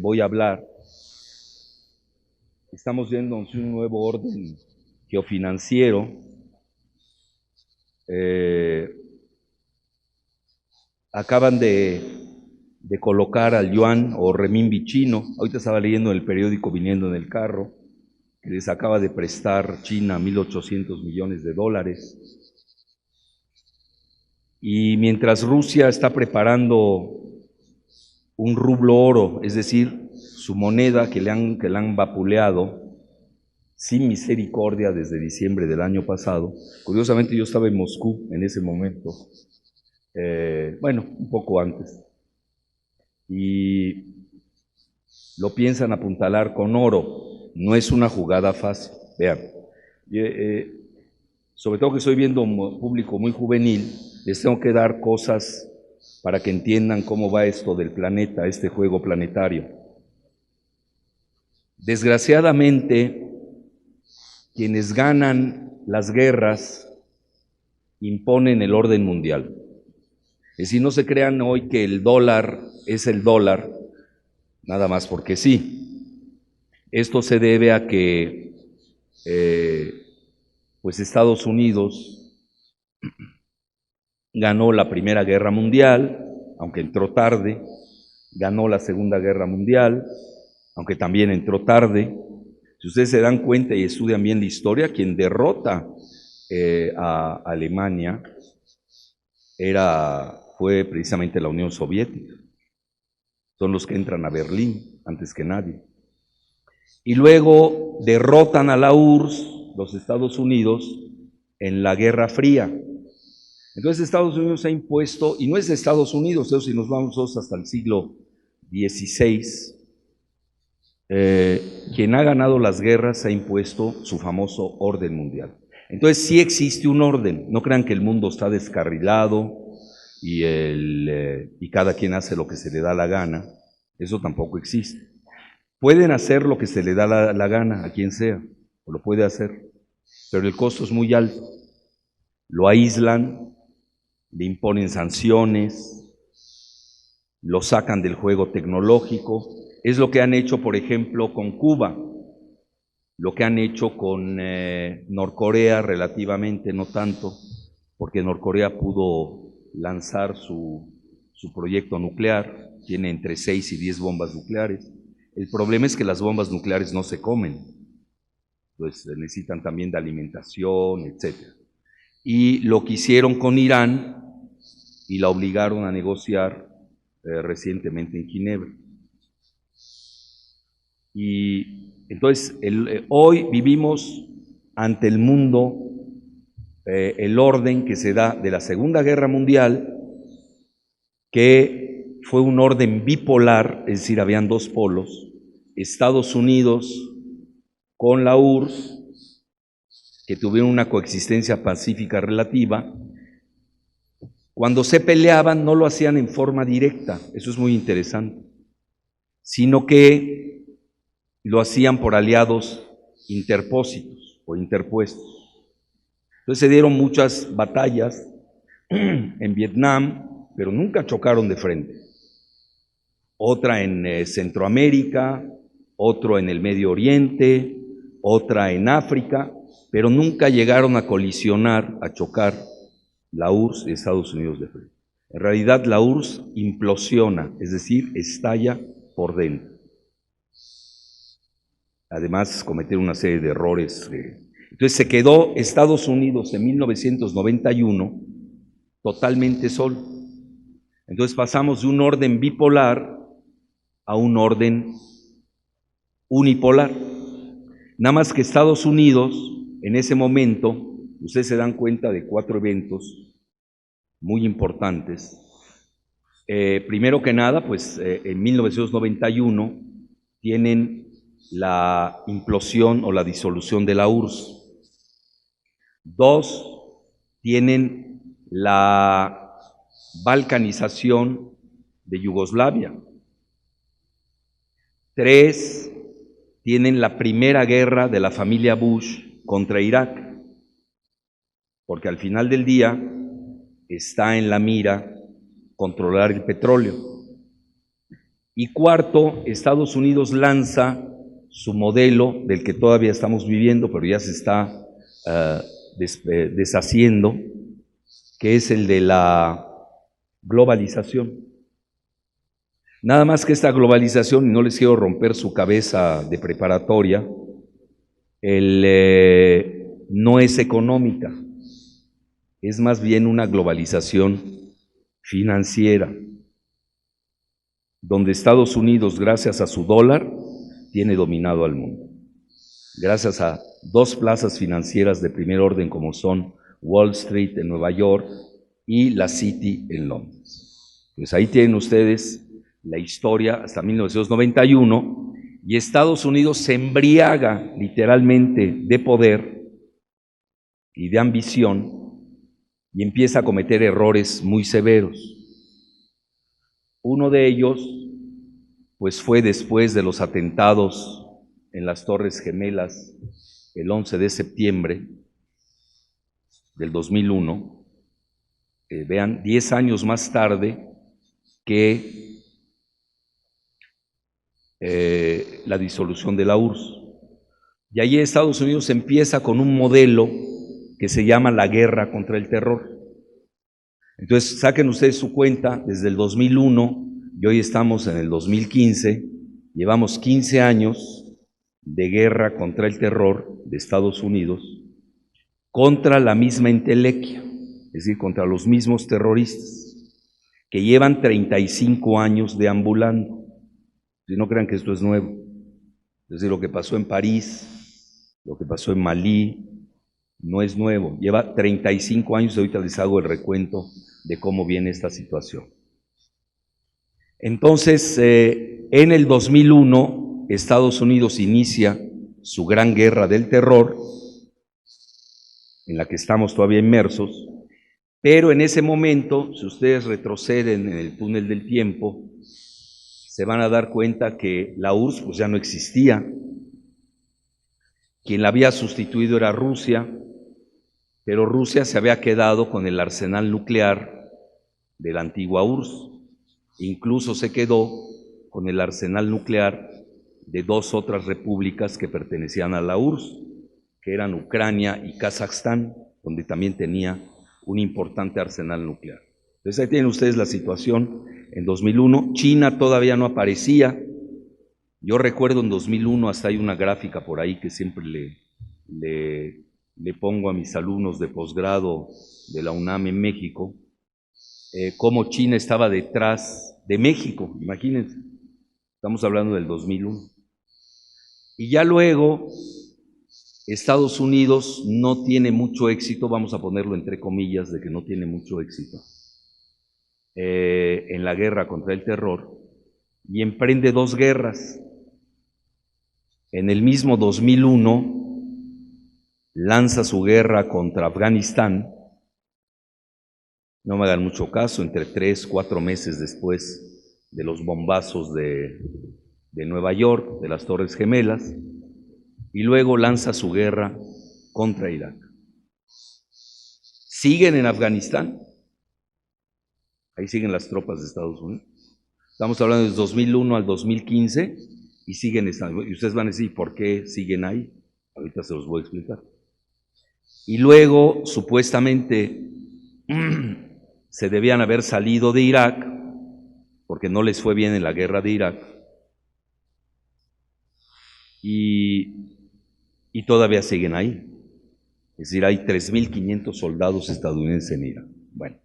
voy a hablar. Estamos viendo un nuevo orden geofinanciero. Acaban de colocar al yuan o renminbi chino. Ahorita estaba leyendo en el periódico viniendo en el carro que les acaba de prestar China 1.800 millones de dólares. Y mientras Rusia está preparando un rublo oro, es decir, su moneda que le han vapuleado sin misericordia desde diciembre del año pasado. Curiosamente yo estaba en Moscú en ese momento, un poco antes, y lo piensan apuntalar con oro. No es una jugada fácil. Vean, sobre todo que estoy viendo un público muy juvenil, les tengo que dar cosas para que entiendan cómo va esto del planeta, este juego planetario. Desgraciadamente, quienes ganan las guerras imponen el orden mundial. Es decir, no se crean hoy que el dólar es el dólar, nada más porque sí. Esto se debe a que pues Estados Unidos ganó la Primera Guerra Mundial, aunque entró tarde, ganó la Segunda Guerra Mundial, aunque también entró tarde. Si ustedes se dan cuenta y estudian bien la historia, quien derrota a Alemania fue precisamente la Unión Soviética. Son los que entran a Berlín antes que nadie. Y luego derrotan a la URSS, los Estados Unidos, en la Guerra Fría. Entonces Estados Unidos ha impuesto, y no es de Estados Unidos, eso si nos vamos hasta el siglo XVI, quien ha ganado las guerras ha impuesto su famoso orden mundial. Entonces sí existe un orden, no crean que el mundo está descarrilado y cada quien hace lo que se le da la gana, eso tampoco existe. Pueden hacer lo que se le da la gana a quien sea, o lo puede hacer, pero el costo es muy alto. Lo aíslan, le imponen sanciones, lo sacan del juego tecnológico. Es lo que han hecho, por ejemplo, con Cuba, lo que han hecho con Norcorea relativamente, no tanto, porque Norcorea pudo lanzar su proyecto nuclear, tiene entre 6 y 10 bombas nucleares. El problema es que las bombas nucleares no se comen, pues necesitan también de alimentación, etc. Y lo que hicieron con Irán y la obligaron a negociar recientemente en Ginebra. Y entonces hoy vivimos ante el mundo el orden que se da de la Segunda Guerra Mundial, que fue un orden bipolar, es decir, habían dos polos, Estados Unidos con la URSS, que tuvieron una coexistencia pacífica relativa. Cuando se peleaban no lo hacían en forma directa, eso es muy interesante, sino que lo hacían por aliados interpósitos o interpuestos. Entonces se dieron muchas batallas en Vietnam, pero nunca chocaron de frente. Otra en Centroamérica, otro en el Medio Oriente, otra en África, pero nunca llegaron a colisionar, a chocar la URSS y Estados Unidos de frente. En realidad la URSS implosiona, es decir, estalla por dentro. Además, cometer una serie de errores. Entonces se quedó Estados Unidos en 1991 totalmente solo. Entonces pasamos de un orden bipolar a un orden unipolar. Nada más que Estados Unidos, en ese momento, ustedes se dan cuenta de 4 eventos muy importantes. Primero que nada, pues en 1991 tienen la implosión o la disolución de la URSS. 2, tienen la balcanización de Yugoslavia. 3, tienen la primera guerra de la familia Bush contra Irak, porque al final del día está en la mira controlar el petróleo. Y cuarto, Estados Unidos lanza su modelo del que todavía estamos viviendo, pero ya se está deshaciendo, que es el de la globalización. Nada más que esta globalización, y no les quiero romper su cabeza de preparatoria, no es económica, es más bien una globalización financiera, donde Estados Unidos, gracias a su dólar, tiene dominado al mundo. Gracias a dos plazas financieras de primer orden como son Wall Street en Nueva York y la City en Londres. Pues ahí tienen ustedes la historia hasta 1991, y Estados Unidos se embriaga literalmente de poder y de ambición y empieza a cometer errores muy severos. Uno de ellos, pues fue después de los atentados en las Torres Gemelas, el 11 de septiembre del 2001, vean, 10 años más tarde que la disolución de la URSS. Y allí Estados Unidos empieza con un modelo que se llama la guerra contra el terror. Entonces, saquen ustedes su cuenta, desde el 2001, y hoy estamos en el 2015, llevamos 15 años de guerra contra el terror de Estados Unidos, contra la misma entelequia, es decir, contra los mismos terroristas, que llevan 35 años deambulando. Si no crean que esto es nuevo. Es decir, lo que pasó en París, lo que pasó en Malí, no es nuevo. Lleva 35 años, y ahorita les hago el recuento de cómo viene esta situación. Entonces, en el 2001, Estados Unidos inicia su gran guerra del terror, en la que estamos todavía inmersos, pero en ese momento, si ustedes retroceden en el túnel del tiempo, se van a dar cuenta que la URSS pues ya no existía. Quien la había sustituido era Rusia, pero Rusia se había quedado con el arsenal nuclear de la antigua URSS. Incluso se quedó con el arsenal nuclear de dos otras repúblicas que pertenecían a la URSS, que eran Ucrania y Kazajstán, donde también tenía un importante arsenal nuclear. Entonces ahí tienen ustedes la situación en 2001. China todavía no aparecía. Yo recuerdo en 2001, hasta hay una gráfica por ahí que siempre le pongo a mis alumnos de posgrado de la UNAM en México, cómo China estaba detrás de México, imagínense, estamos hablando del 2001. Y ya luego, Estados Unidos no tiene mucho éxito, vamos a ponerlo entre comillas, de que no tiene mucho éxito, en la guerra contra el terror, y emprende dos guerras. En el mismo 2001 lanza su guerra contra Afganistán. No me hagan mucho caso, entre 3, 4 meses después de los bombazos de Nueva York, de las Torres Gemelas, y luego lanza su guerra contra Irak. Siguen en Afganistán, ahí siguen las tropas de Estados Unidos. Estamos hablando desde 2001 al 2015 y siguen estando. Y ustedes van a decir, ¿por qué siguen ahí? Ahorita se los voy a explicar. Y luego, supuestamente, se debían haber salido de Irak, porque no les fue bien en la guerra de Irak, y todavía siguen ahí. Es decir, hay 3.500 soldados estadounidenses en Irak. Bueno,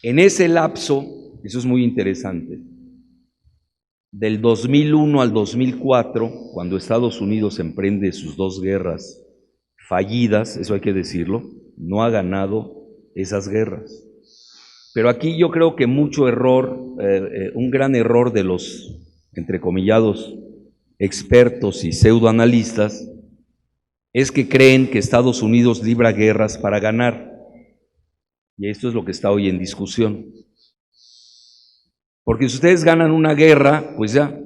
en ese lapso, eso es muy interesante, del 2001 al 2004, cuando Estados Unidos emprende sus dos guerras fallidas, eso hay que decirlo, no ha ganado esas guerras. Pero aquí yo creo que mucho error, un gran error de los, entrecomillados, expertos y pseudoanalistas, es que creen que Estados Unidos libra guerras para ganar. Y esto es lo que está hoy en discusión. Porque si ustedes ganan una guerra, pues ya,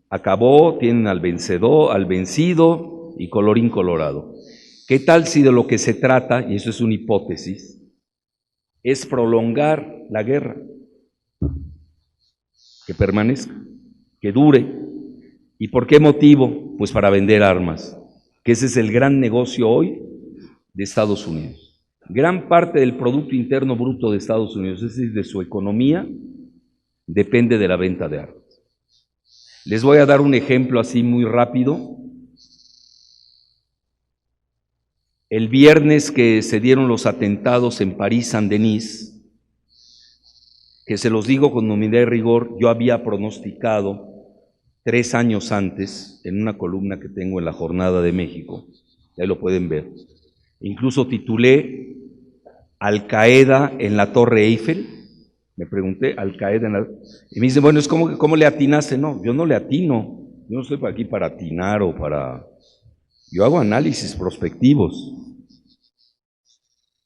acabó, tienen al vencedor, al vencido y colorín colorado. ¿Qué tal si de lo que se trata, y eso es una hipótesis, es prolongar la guerra, que permanezca? que dure. ¿Y por qué motivo? Pues para vender armas, que ese es el gran negocio hoy de Estados Unidos. Gran parte del Producto Interno Bruto de Estados Unidos, es decir, de su economía, depende de la venta de armas. Les voy a dar un ejemplo así muy rápido. El viernes que se dieron los atentados en París, Saint-Denis, que se los digo con humildad y rigor, yo había pronosticado 3 años antes, en una columna que tengo en La Jornada de México, ahí lo pueden ver, incluso titulé Al-Qaeda en la Torre Eiffel. Me pregunté, Al-Qaeda en la... Y me dicen, bueno, es como, ¿cómo le atinaste? No, yo no le atino, yo no estoy aquí para atinar o para... Yo hago análisis prospectivos.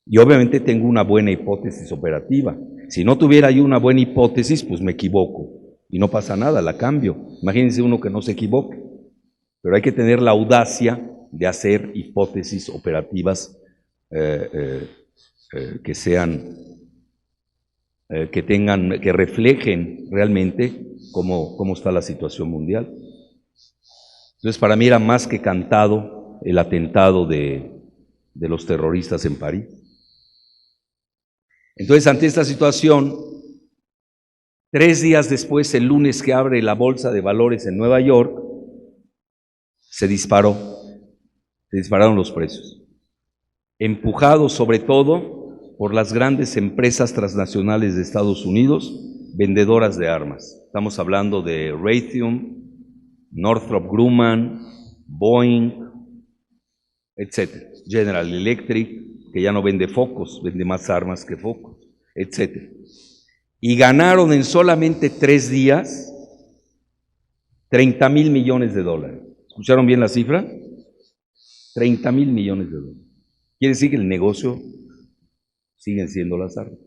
Y obviamente tengo una buena hipótesis operativa. Si no tuviera yo una buena hipótesis, pues me equivoco. Y no pasa nada, la cambio. Imagínense uno que no se equivoque. Pero hay que tener la audacia de hacer hipótesis operativas que sean, que reflejen realmente cómo está la situación mundial. Entonces, para mí era más que cantado el atentado de los terroristas en París. Entonces, ante esta situación, 3 días después, el lunes que abre la Bolsa de Valores en Nueva York, se dispararon los precios, empujados sobre todo por las grandes empresas transnacionales de Estados Unidos, vendedoras de armas. Estamos hablando de Raytheon, Northrop Grumman, Boeing, etcétera. General Electric, que ya no vende focos, vende más armas que focos, etcétera. Y ganaron en solamente 3 días $30,000 millones. ¿Escucharon bien la cifra? $30,000 millones. Quiere decir que el negocio siguen siendo las armas.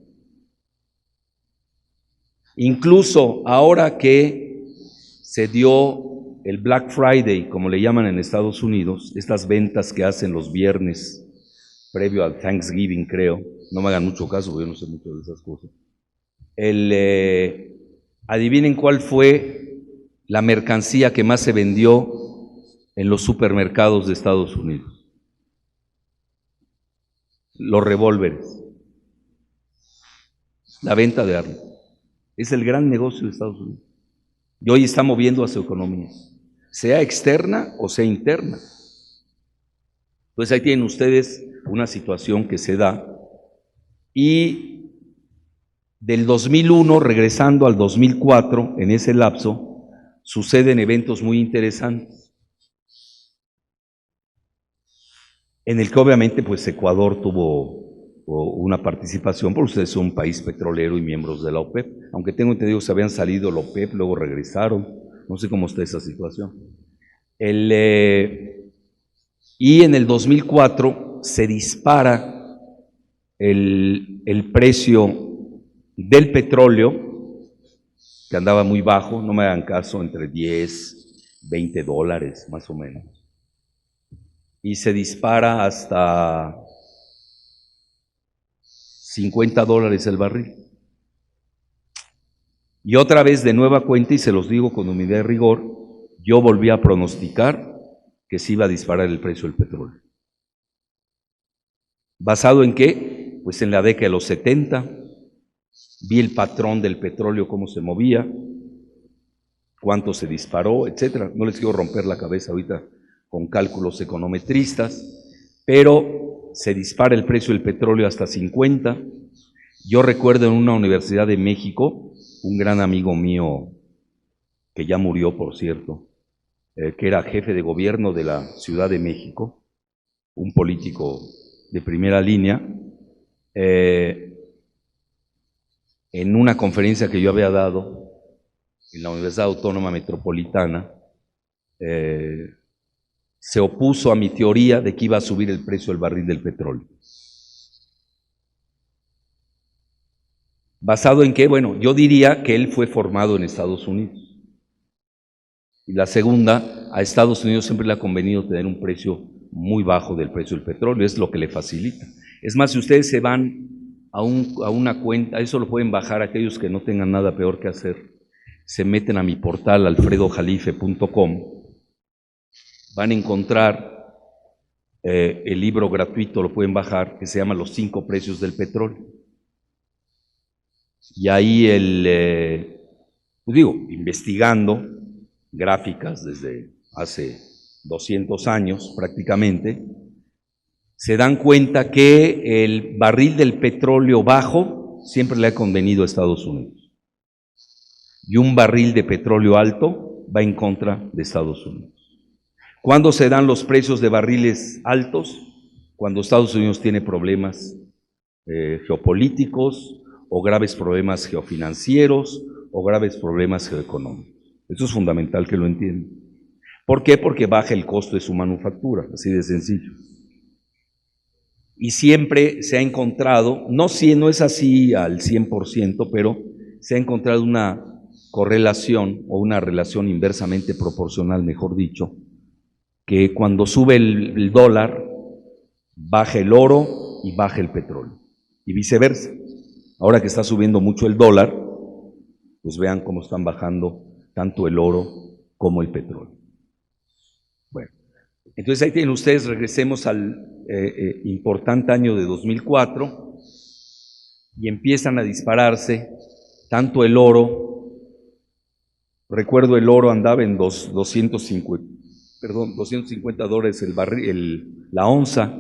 Incluso ahora que se dio el Black Friday, como le llaman en Estados Unidos, estas ventas que hacen los viernes previo al Thanksgiving, creo, no me hagan mucho caso, porque yo no sé mucho de esas cosas. Adivinen cuál fue la mercancía que más se vendió en los supermercados de Estados Unidos. Los revólveres. La venta de armas. Es el gran negocio de Estados Unidos. Y hoy está moviendo a su economía, sea externa o sea interna. Entonces ahí tienen ustedes una situación que se da. Y del 2001, regresando al 2004, en ese lapso, suceden eventos muy interesantes, en el que obviamente pues Ecuador tuvo una participación, porque ustedes son un país petrolero y miembros de la OPEP, aunque tengo entendido que se habían salido de la OPEP, luego regresaron, no sé cómo está esa situación. Y en el 2004 se dispara el precio del petróleo, que andaba muy bajo, no me hagan caso, entre $10, $20 más o menos, y se dispara hasta $50 el barril. Y otra vez de nueva cuenta, y se los digo con humildad y rigor, yo volví a pronosticar que se iba a disparar el precio del petróleo. ¿Basado en qué? Pues en la década de los 70, vi el patrón del petróleo, cómo se movía, cuánto se disparó, etcétera. No les quiero romper la cabeza ahorita con cálculos econometristas, pero se dispara el precio del petróleo hasta 50. Yo recuerdo en una universidad de México, un gran amigo mío, que ya murió, por cierto, que era jefe de gobierno de la Ciudad de México, un político de primera línea, en una conferencia que yo había dado en la Universidad Autónoma Metropolitana, se opuso a mi teoría de que iba a subir el precio del barril del petróleo. ¿Basado en qué? Bueno, yo diría que él fue formado en Estados Unidos. Y la segunda, a Estados Unidos siempre le ha convenido tener un precio muy bajo del precio del petróleo, es lo que le facilita. Es más, si ustedes se van a una cuenta, eso lo pueden bajar aquellos que no tengan nada peor que hacer. se meten a mi portal alfredojalife.com, van a encontrar el libro gratuito, lo pueden bajar, que se llama Los 5 precios del petróleo. Y ahí investigando gráficas desde hace 200 años prácticamente, se dan cuenta que el barril del petróleo bajo siempre le ha convenido a Estados Unidos. Y un barril de petróleo alto va en contra de Estados Unidos. ¿Cuándo se dan los precios de barriles altos? Cuando Estados Unidos tiene problemas geopolíticos o graves problemas geofinancieros o graves problemas geoeconómicos. Eso es fundamental que lo entiendan. ¿Por qué? Porque baja el costo de su manufactura, así de sencillo. Y siempre se ha encontrado, no es así al 100%, pero se ha encontrado una correlación o una relación inversamente proporcional, mejor dicho, que cuando sube el dólar, baja el oro y baja el petróleo, y viceversa. Ahora que está subiendo mucho el dólar, pues vean cómo están bajando tanto el oro como el petróleo. Bueno, entonces ahí tienen ustedes, regresemos al importante año de 2004, y empiezan a dispararse tanto el oro. Recuerdo, el oro andaba en $250 la onza,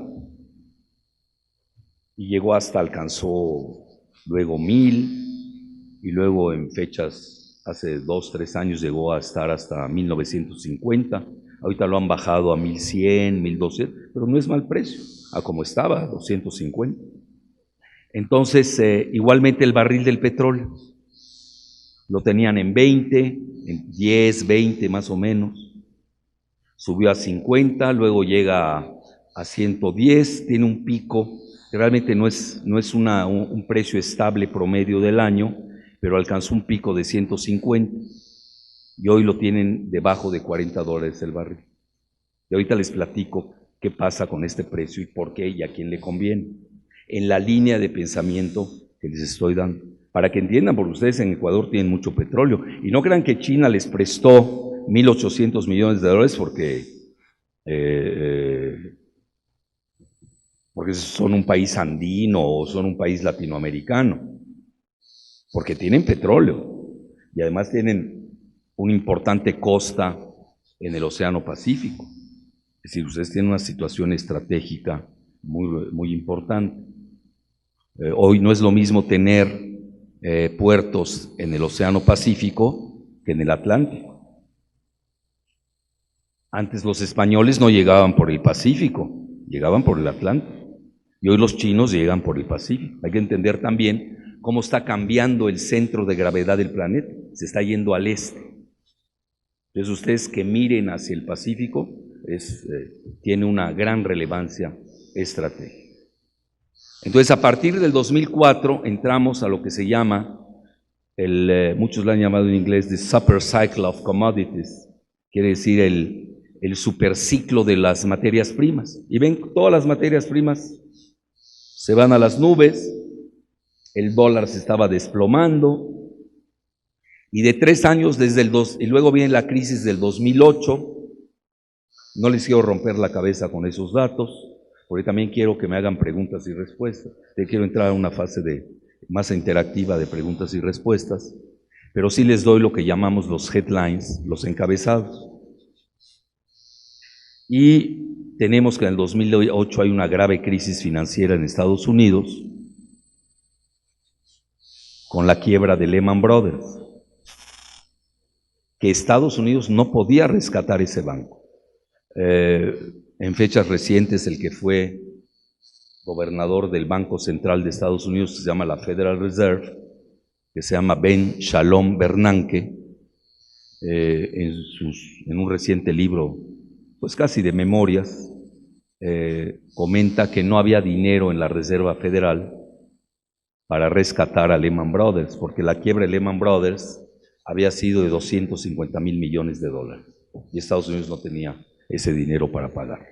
y llegó alcanzó luego 1,000, y luego en fechas, hace 2, 3 años llegó a estar hasta 1,950, ahorita lo han bajado a 1,100, 1,200, pero no es mal precio, a como estaba, 250. Entonces, igualmente el barril del petróleo, lo tenían en 20, en 10, 20 más o menos, subió a 50, luego llega a 110, tiene un pico, que realmente no es un precio estable promedio del año, pero alcanzó un pico de 150, y hoy lo tienen debajo de $40 el barril. Y ahorita les platico qué pasa con este precio y por qué y a quién le conviene, en la línea de pensamiento que les estoy dando, para que entiendan, porque ustedes en Ecuador tienen mucho petróleo, y no crean que China les prestó $1,800 millones porque son un país andino o son un país latinoamericano, porque tienen petróleo y además tienen una importante costa en el Océano Pacífico. Es decir, ustedes tienen una situación estratégica muy, muy importante. Hoy no es lo mismo tener puertos en el Océano Pacífico que en el Atlántico. Antes los españoles no llegaban por el Pacífico, llegaban por el Atlántico. Y hoy los chinos llegan por el Pacífico. Hay que entender también cómo está cambiando el centro de gravedad del planeta. Se está yendo al este. Entonces ustedes que miren hacia el Pacífico tiene una gran relevancia estratégica. Entonces, a partir del 2004 entramos a lo que se llama, muchos lo han llamado en inglés, the super cycle of commodities, quiere decir el superciclo de las materias primas. Y ven, todas las materias primas se van a las nubes, el dólar se estaba desplomando, y de 3 años y luego viene la crisis del 2008, no les quiero romper la cabeza con esos datos, porque también quiero que me hagan preguntas y respuestas. Quiero entrar a una fase más interactiva de preguntas y respuestas, pero sí les doy lo que llamamos los headlines, los encabezados. Y tenemos que en el 2008 hay una grave crisis financiera en Estados Unidos, con la quiebra de Lehman Brothers, que Estados Unidos no podía rescatar ese banco. En fechas recientes, el que fue gobernador del Banco Central de Estados Unidos, que se llama la Federal Reserve, que se llama Ben Shalom Bernanke, en un reciente libro, pues casi de memorias, comenta que no había dinero en la Reserva Federal para rescatar a Lehman Brothers, porque la quiebra de Lehman Brothers había sido de $250 mil millones, y Estados Unidos no tenía ese dinero para pagar.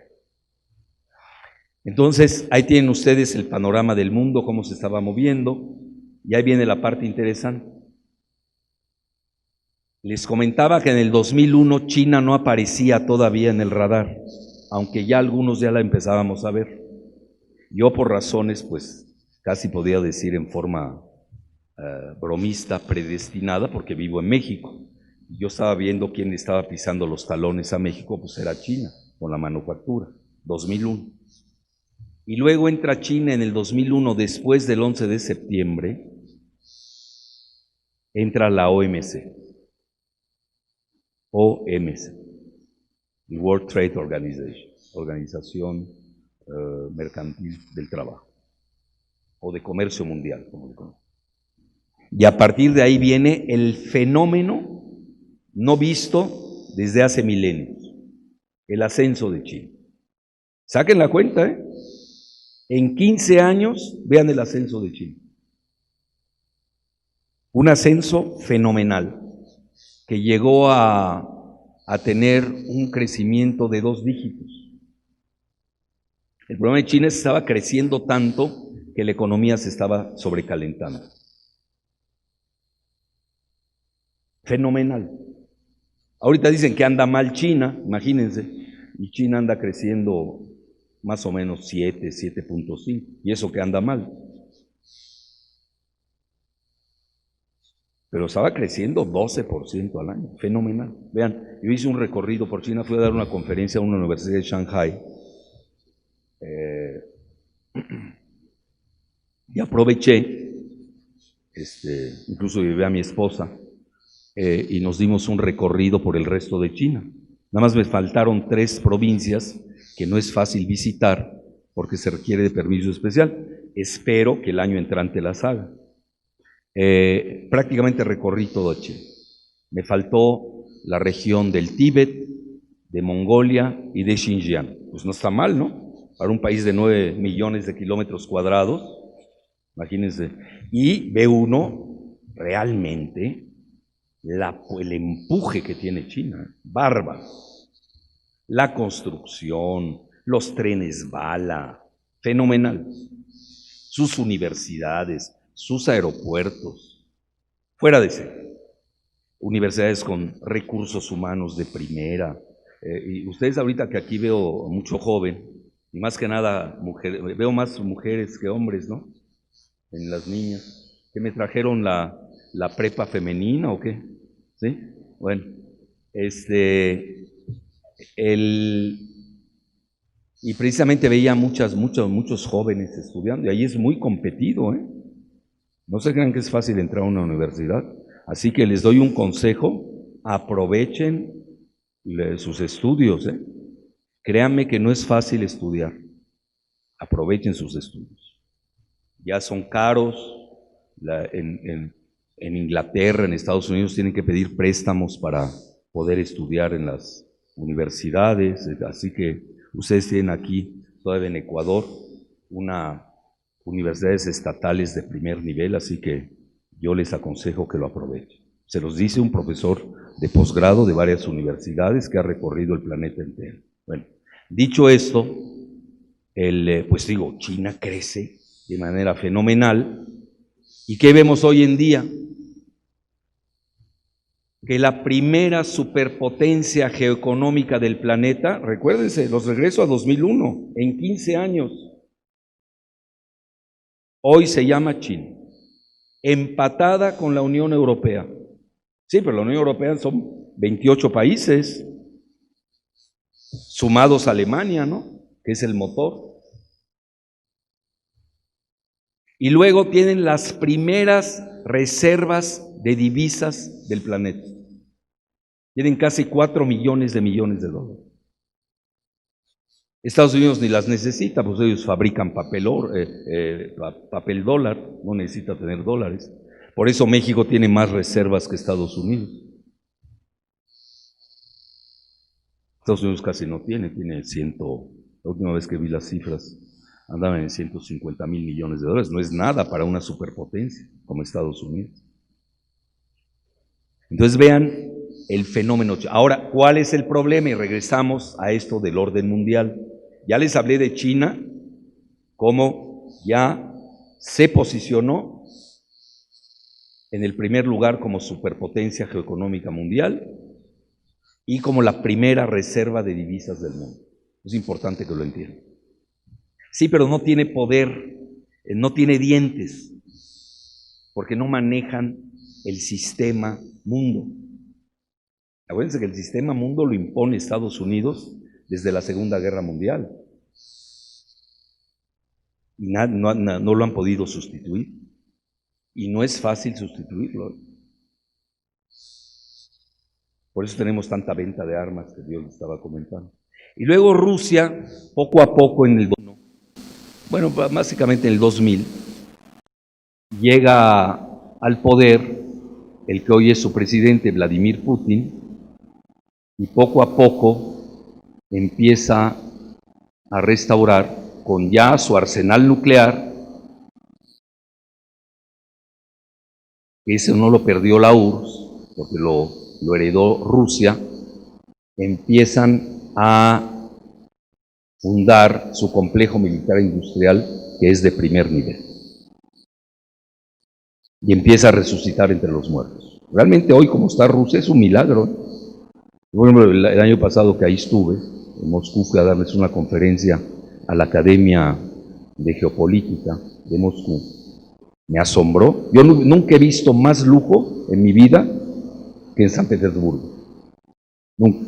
Entonces, ahí tienen ustedes el panorama del mundo, cómo se estaba moviendo, y ahí viene la parte interesante. Les comentaba que en el 2001 China no aparecía todavía en el radar, aunque ya algunos ya la empezábamos a ver. Yo por razones, pues, casi podría decir en forma bromista, predestinada, porque vivo en México. Yo estaba viendo quién estaba pisando los talones a México, pues era China, con la manufactura, 2001. Y luego entra China en el 2001, después del 11 de septiembre, entra la OMC, World Trade Organization, Organización Mercantil del Trabajo, o de Comercio Mundial, como le conocen. Y a partir de ahí viene el fenómeno no visto desde hace milenios, el ascenso de China. Saquen la cuenta, ¿eh? En 15 años, vean el ascenso de China. Un ascenso fenomenal, que llegó a tener un crecimiento de 2 dígitos. El problema de China es que estaba creciendo tanto que la economía se estaba sobrecalentando. Fenomenal. Ahorita dicen que anda mal China, imagínense, y China anda creciendo más o menos 7.5, y eso que anda mal. Pero estaba creciendo 12% al año, fenomenal. Vean, yo hice un recorrido por China, fui a dar una conferencia a una universidad de Shanghai, y aproveché, incluso llevé a mi esposa, y nos dimos un recorrido por el resto de China. Nada más me faltaron 3 provincias que no es fácil visitar porque se requiere de permiso especial. Espero que el año entrante las haga. Prácticamente recorrí todo China. Me faltó la región del Tíbet, de Mongolia y de Xinjiang. Pues no está mal, ¿no? Para un país de 9 millones de kilómetros cuadrados, imagínense. Y ve uno realmente el empuje que tiene China, bárbaro. La construcción, los trenes bala, fenomenal. Sus universidades, sus aeropuertos, fuera de ser. Universidades con recursos humanos de primera. Y ustedes ahorita que aquí veo mucho joven, y más que nada veo más mujeres que hombres, ¿no? En las niñas, que me trajeron la prepa femenina o qué, ¿sí? Bueno, y precisamente veía muchos jóvenes estudiando, y ahí es muy competido, ¿eh? No se crean que es fácil entrar a una universidad, así que les doy un consejo: aprovechen sus estudios, ¿eh? Créanme que no es fácil estudiar, aprovechen sus estudios. Ya son caros, en Inglaterra, en Estados Unidos tienen que pedir préstamos para poder estudiar en las universidades, así que ustedes tienen aquí, todavía en Ecuador, universidades estatales de primer nivel, así que yo les aconsejo que lo aprovechen. Se los dice un profesor de posgrado de varias universidades que ha recorrido el planeta entero. Bueno, dicho esto, pues digo, China crece de manera fenomenal. ¿Y qué vemos hoy en día? Que la primera superpotencia geoeconómica del planeta, recuérdense, los regreso a 2001, en 15 años, hoy se llama China, empatada con la Unión Europea. Sí, pero la Unión Europea son 28 países, sumados a Alemania, ¿no? Que es el motor. Y luego tienen las primeras reservas de divisas del planeta. Tienen casi 4 millones de dólares. Estados Unidos ni las necesita, pues ellos fabrican papel dólar, no necesita tener dólares. Por eso México tiene más reservas que Estados Unidos. Estados Unidos casi no tiene la última vez que vi las cifras, andaban en 150,000 millones de dólares. No es nada para una superpotencia como Estados Unidos. Entonces vean el fenómeno. Ahora, ¿cuál es el problema? Y regresamos a esto del orden mundial. Ya les hablé de China, cómo ya se posicionó en el primer lugar como superpotencia geoeconómica mundial y como la primera reserva de divisas del mundo. Es importante que lo entiendan. Sí, pero no tiene poder, no tiene dientes, porque no manejan el sistema mundo. Acuérdense que el sistema mundo lo impone Estados Unidos desde la Segunda Guerra Mundial. Y no lo han podido sustituir. Y no es fácil sustituirlo. Por eso tenemos tanta venta de armas que Dios estaba comentando. Y luego Rusia, poco a poco en el, bueno, básicamente en el 2000, llega al poder el que hoy es su presidente, Vladimir Putin, y poco a poco empieza a restaurar con ya su arsenal nuclear, que ese no lo perdió la URSS, porque lo heredó Rusia, empiezan a fundar su complejo militar industrial, que es de primer nivel. Y empieza a resucitar entre los muertos. Realmente hoy, como está Rusia, es un milagro. Por ejemplo, el año pasado que ahí estuve, en Moscú, fui a darles una conferencia a la Academia de Geopolítica de Moscú. Me asombró. Yo nunca he visto más lujo en mi vida que en San Petersburgo. Nunca.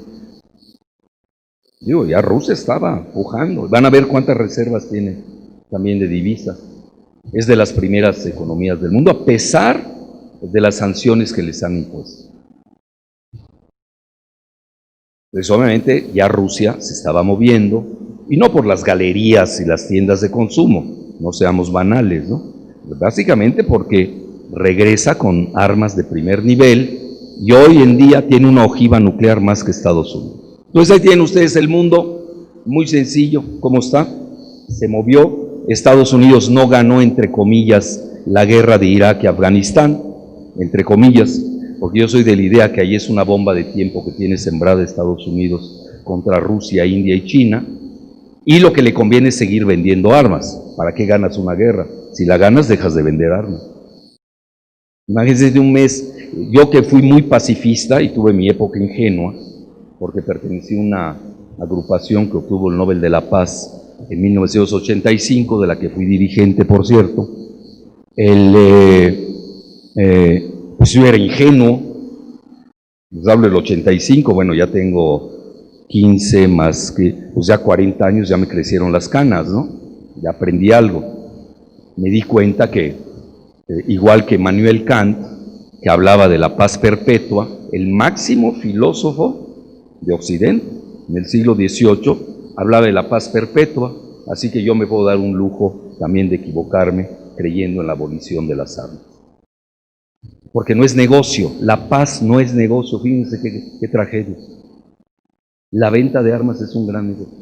Digo, ya Rusia estaba pujando. Van a ver cuántas reservas tiene también de divisas. Es de las primeras economías del mundo, a pesar de las sanciones que les han impuesto. Pues obviamente ya Rusia se estaba moviendo, y no por las galerías y las tiendas de consumo, no seamos banales, ¿no? Básicamente porque regresa con armas de primer nivel y hoy en día tiene una ojiva nuclear más que Estados Unidos. Entonces ahí tienen ustedes el mundo, muy sencillo, ¿cómo está? Se movió, Estados Unidos no ganó, entre comillas, la guerra de Irak y Afganistán, entre comillas, porque yo soy de la idea que ahí es una bomba de tiempo que tiene sembrada Estados Unidos contra Rusia, India y China, y lo que le conviene es seguir vendiendo armas. ¿Para qué ganas una guerra? Si la ganas, dejas de vender armas. Imagínense de un mes, yo que fui muy pacifista y tuve mi época ingenua, porque pertenecí a una agrupación que obtuvo el Nobel de la Paz en 1985, de la que fui dirigente, por cierto. Pues yo era ingenuo, les hablo del 85, bueno, ya tengo 15 más que, pues ya 40 años, ya me crecieron las canas, ¿no? Ya aprendí algo. Me di cuenta que, igual que Immanuel Kant, que hablaba de la paz perpetua, el máximo filósofo de Occidente, en el siglo XVIII, hablaba de la paz perpetua, así que yo me puedo dar un lujo también de equivocarme creyendo en la abolición de las armas. Porque no es negocio, la paz no es negocio, fíjense qué tragedia. La venta de armas es un gran negocio.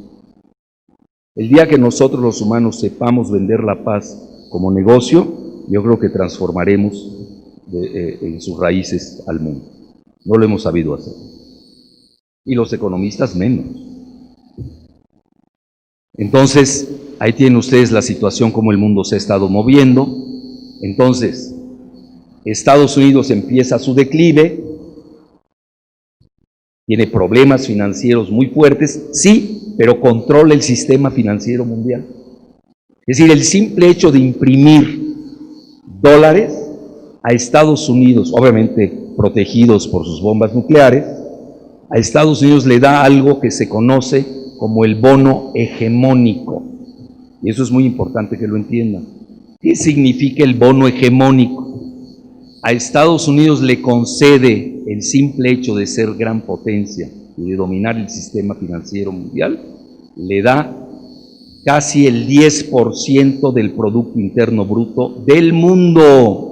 El día que nosotros los humanos sepamos vender la paz como negocio, yo creo que transformaremos en sus raíces al mundo. No lo hemos sabido hacer. Y los economistas menos. Entonces, ahí tienen ustedes la situación como el mundo se ha estado moviendo. Entonces, Estados Unidos empieza su declive, tiene problemas financieros muy fuertes, sí, pero controla el sistema financiero mundial. Es decir, el simple hecho de imprimir dólares a Estados Unidos, obviamente protegidos por sus bombas nucleares, a Estados Unidos le da algo que se conoce como el bono hegemónico. Y eso es muy importante que lo entiendan. ¿Qué significa el bono hegemónico? A Estados Unidos le concede el simple hecho de ser gran potencia y de dominar el sistema financiero mundial, le da casi el 10% del Producto Interno Bruto del mundo.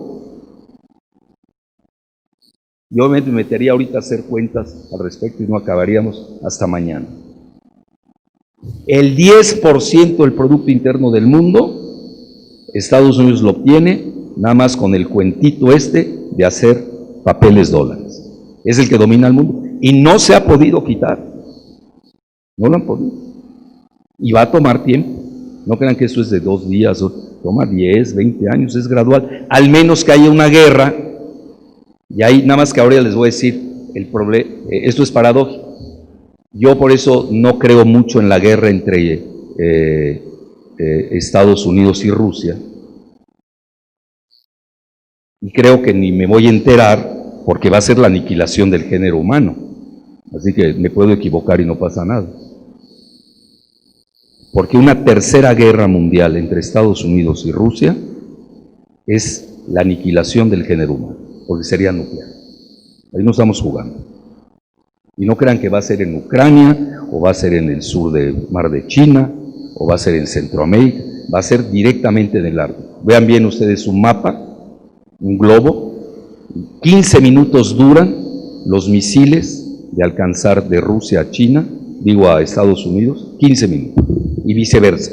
Yo me metería ahorita a hacer cuentas al respecto y no acabaríamos hasta mañana. El 10% del Producto Interno del mundo, Estados Unidos lo obtiene nada más con el cuentito de hacer papeles dólares. Es el que domina el mundo y no se ha podido quitar. No lo han podido. Y va a tomar tiempo. No crean que eso es de 2 días, toma 10, 20 años, es gradual. Al menos que haya una guerra Y ahí, nada más que ahora les voy a decir, esto es paradójico. Yo por eso no creo mucho en la guerra entre Estados Unidos y Rusia. Y creo que ni me voy a enterar porque va a ser la aniquilación del género humano. Así que me puedo equivocar y no pasa nada. Porque una tercera guerra mundial entre Estados Unidos y Rusia es la aniquilación del género humano, porque sería nuclear. Ahí no estamos jugando. Y no crean que va a ser en Ucrania, o va a ser en el sur del mar de China, o va a ser en Centroamérica, va a ser directamente en el Ártico. Vean bien ustedes un mapa, un globo, 15 minutos duran los misiles de alcanzar de Rusia a China, digo a Estados Unidos, 15 minutos, y viceversa.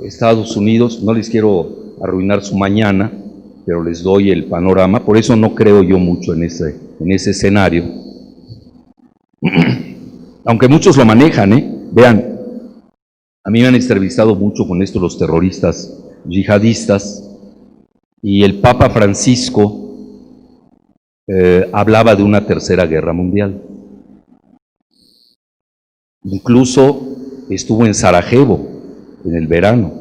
Estados Unidos, no les quiero arruinar su mañana, pero les doy el panorama, por eso no creo yo mucho en ese escenario. Aunque muchos lo manejan, vean, a mí me han entrevistado mucho con esto los terroristas yihadistas, y el Papa Francisco hablaba de una tercera guerra mundial. Incluso estuvo en Sarajevo en el verano.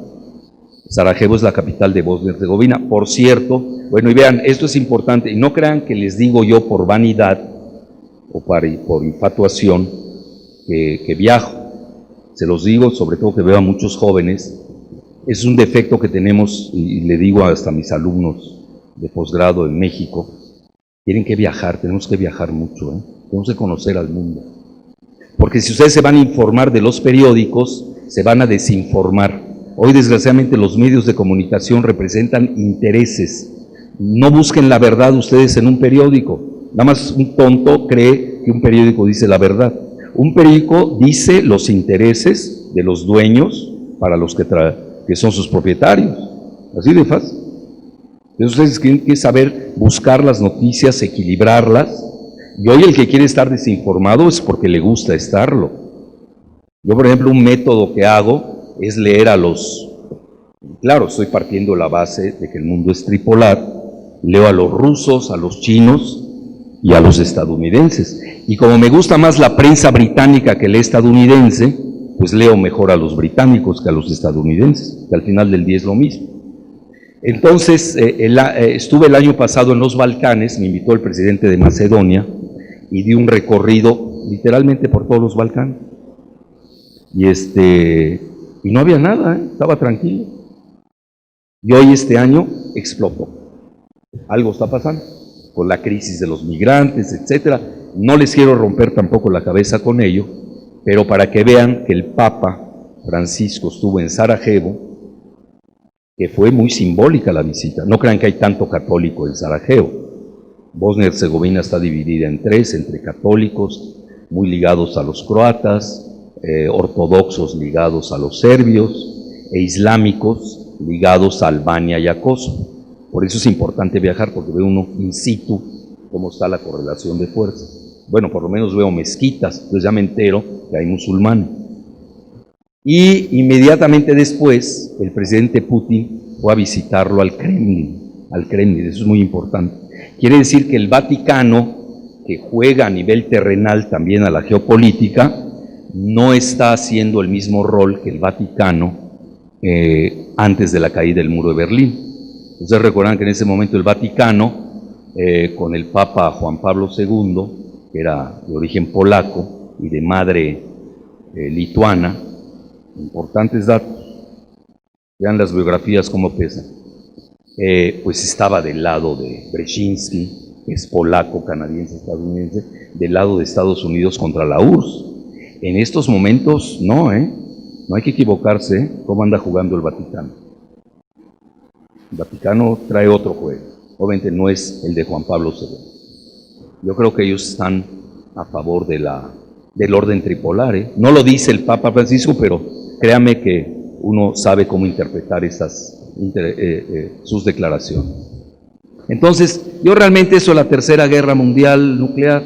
Sarajevo es la capital de Bosnia-Herzegovina. Por cierto, bueno, y vean, esto es importante, y no crean que les digo yo por vanidad o por infatuación que viajo. Se los digo, sobre todo que veo a muchos jóvenes. Es un defecto que tenemos, y le digo hasta a mis alumnos de posgrado en México, tienen que viajar, tenemos que viajar mucho, tenemos que conocer al mundo. Porque si ustedes se van a informar de los periódicos, se van a desinformar. Hoy, desgraciadamente, los medios de comunicación representan intereses. No busquen la verdad ustedes en un periódico. Nada más un tonto cree que un periódico dice la verdad. Un periódico dice los intereses de los dueños para los que son sus propietarios. Así de fácil. Entonces ustedes tienen que saber buscar las noticias, equilibrarlas. Y hoy el que quiere estar desinformado es porque le gusta estarlo. Yo, por ejemplo, un método que hago es leer claro, estoy partiendo la base de que el mundo es tripolar, leo a los rusos, a los chinos y a los estadounidenses. Y como me gusta más la prensa británica que la estadounidense, pues leo mejor a los británicos que a los estadounidenses, que al final del día es lo mismo. Entonces, estuve el año pasado en los Balcanes, me invitó el presidente de Macedonia, y di un recorrido literalmente por todos los Balcanes. Y no había nada, estaba tranquilo. Y hoy este año explotó. Algo está pasando con la crisis de los migrantes, etcétera. No les quiero romper tampoco la cabeza con ello, pero para que vean que el Papa Francisco estuvo en Sarajevo, que fue muy simbólica la visita. No crean que hay tanto católico en Sarajevo. Bosnia-Herzegovina está dividida en tres, entre católicos, muy ligados a los croatas, ortodoxos ligados a los serbios, e islámicos ligados a Albania y a Kosovo. Por eso es importante viajar, porque ve uno in situ cómo está la correlación de fuerzas. Bueno, por lo menos veo mezquitas, entonces ya me entero que hay musulmanes. Y inmediatamente después, el presidente Putin fue a visitarlo al Kremlin, eso es muy importante. Quiere decir que el Vaticano, que juega a nivel terrenal también a la geopolítica, no está haciendo el mismo rol que el Vaticano antes de la caída del muro de Berlín. Ustedes recuerdan que en ese momento el Vaticano, con el Papa Juan Pablo II, que era de origen polaco y de madre lituana, importantes datos, vean las biografías cómo pesan, pues estaba del lado de Brzezinski, que es polaco, canadiense, estadounidense, del lado de Estados Unidos contra la URSS. En estos momentos no hay que equivocarse cómo anda jugando el Vaticano. El Vaticano trae otro juego, obviamente no es el de Juan Pablo II. Yo creo que ellos están a favor del orden tripolar. No lo dice el Papa Francisco, pero créame que uno sabe cómo interpretar sus declaraciones. Entonces, yo realmente eso de la tercera guerra mundial nuclear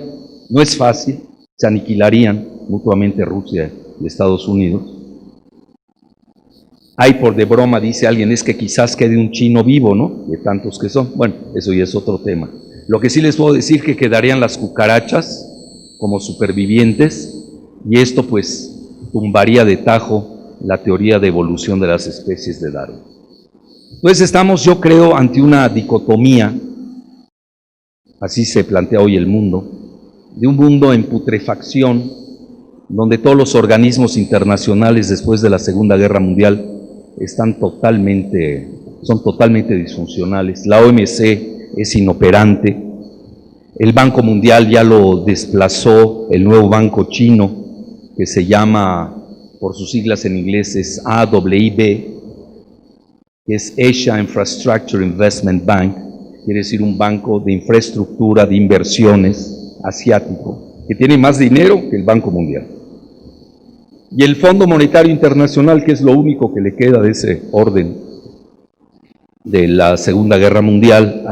no es fácil, se aniquilarían mutuamente Rusia y Estados Unidos. Hay por de broma, dice alguien, es que quizás quede un chino vivo, ¿no? De tantos que son. Bueno, eso ya es otro tema. Lo que sí les puedo decir que quedarían las cucarachas como supervivientes, y esto pues tumbaría de tajo la teoría de evolución de las especies de Darwin. Entonces estamos, yo creo, ante una dicotomía, así se plantea hoy el mundo, de un mundo en putrefacción, donde todos los organismos internacionales después de la Segunda Guerra Mundial son totalmente disfuncionales. La OMC es inoperante, el Banco Mundial ya lo desplazó el nuevo banco chino, que se llama, por sus siglas en inglés, es AIIB, que es Asia Infrastructure Investment Bank, quiere decir un banco de infraestructura, de inversiones asiático, que tiene más dinero que el Banco Mundial. Y el Fondo Monetario Internacional, que es lo único que le queda de ese orden de la Segunda Guerra Mundial,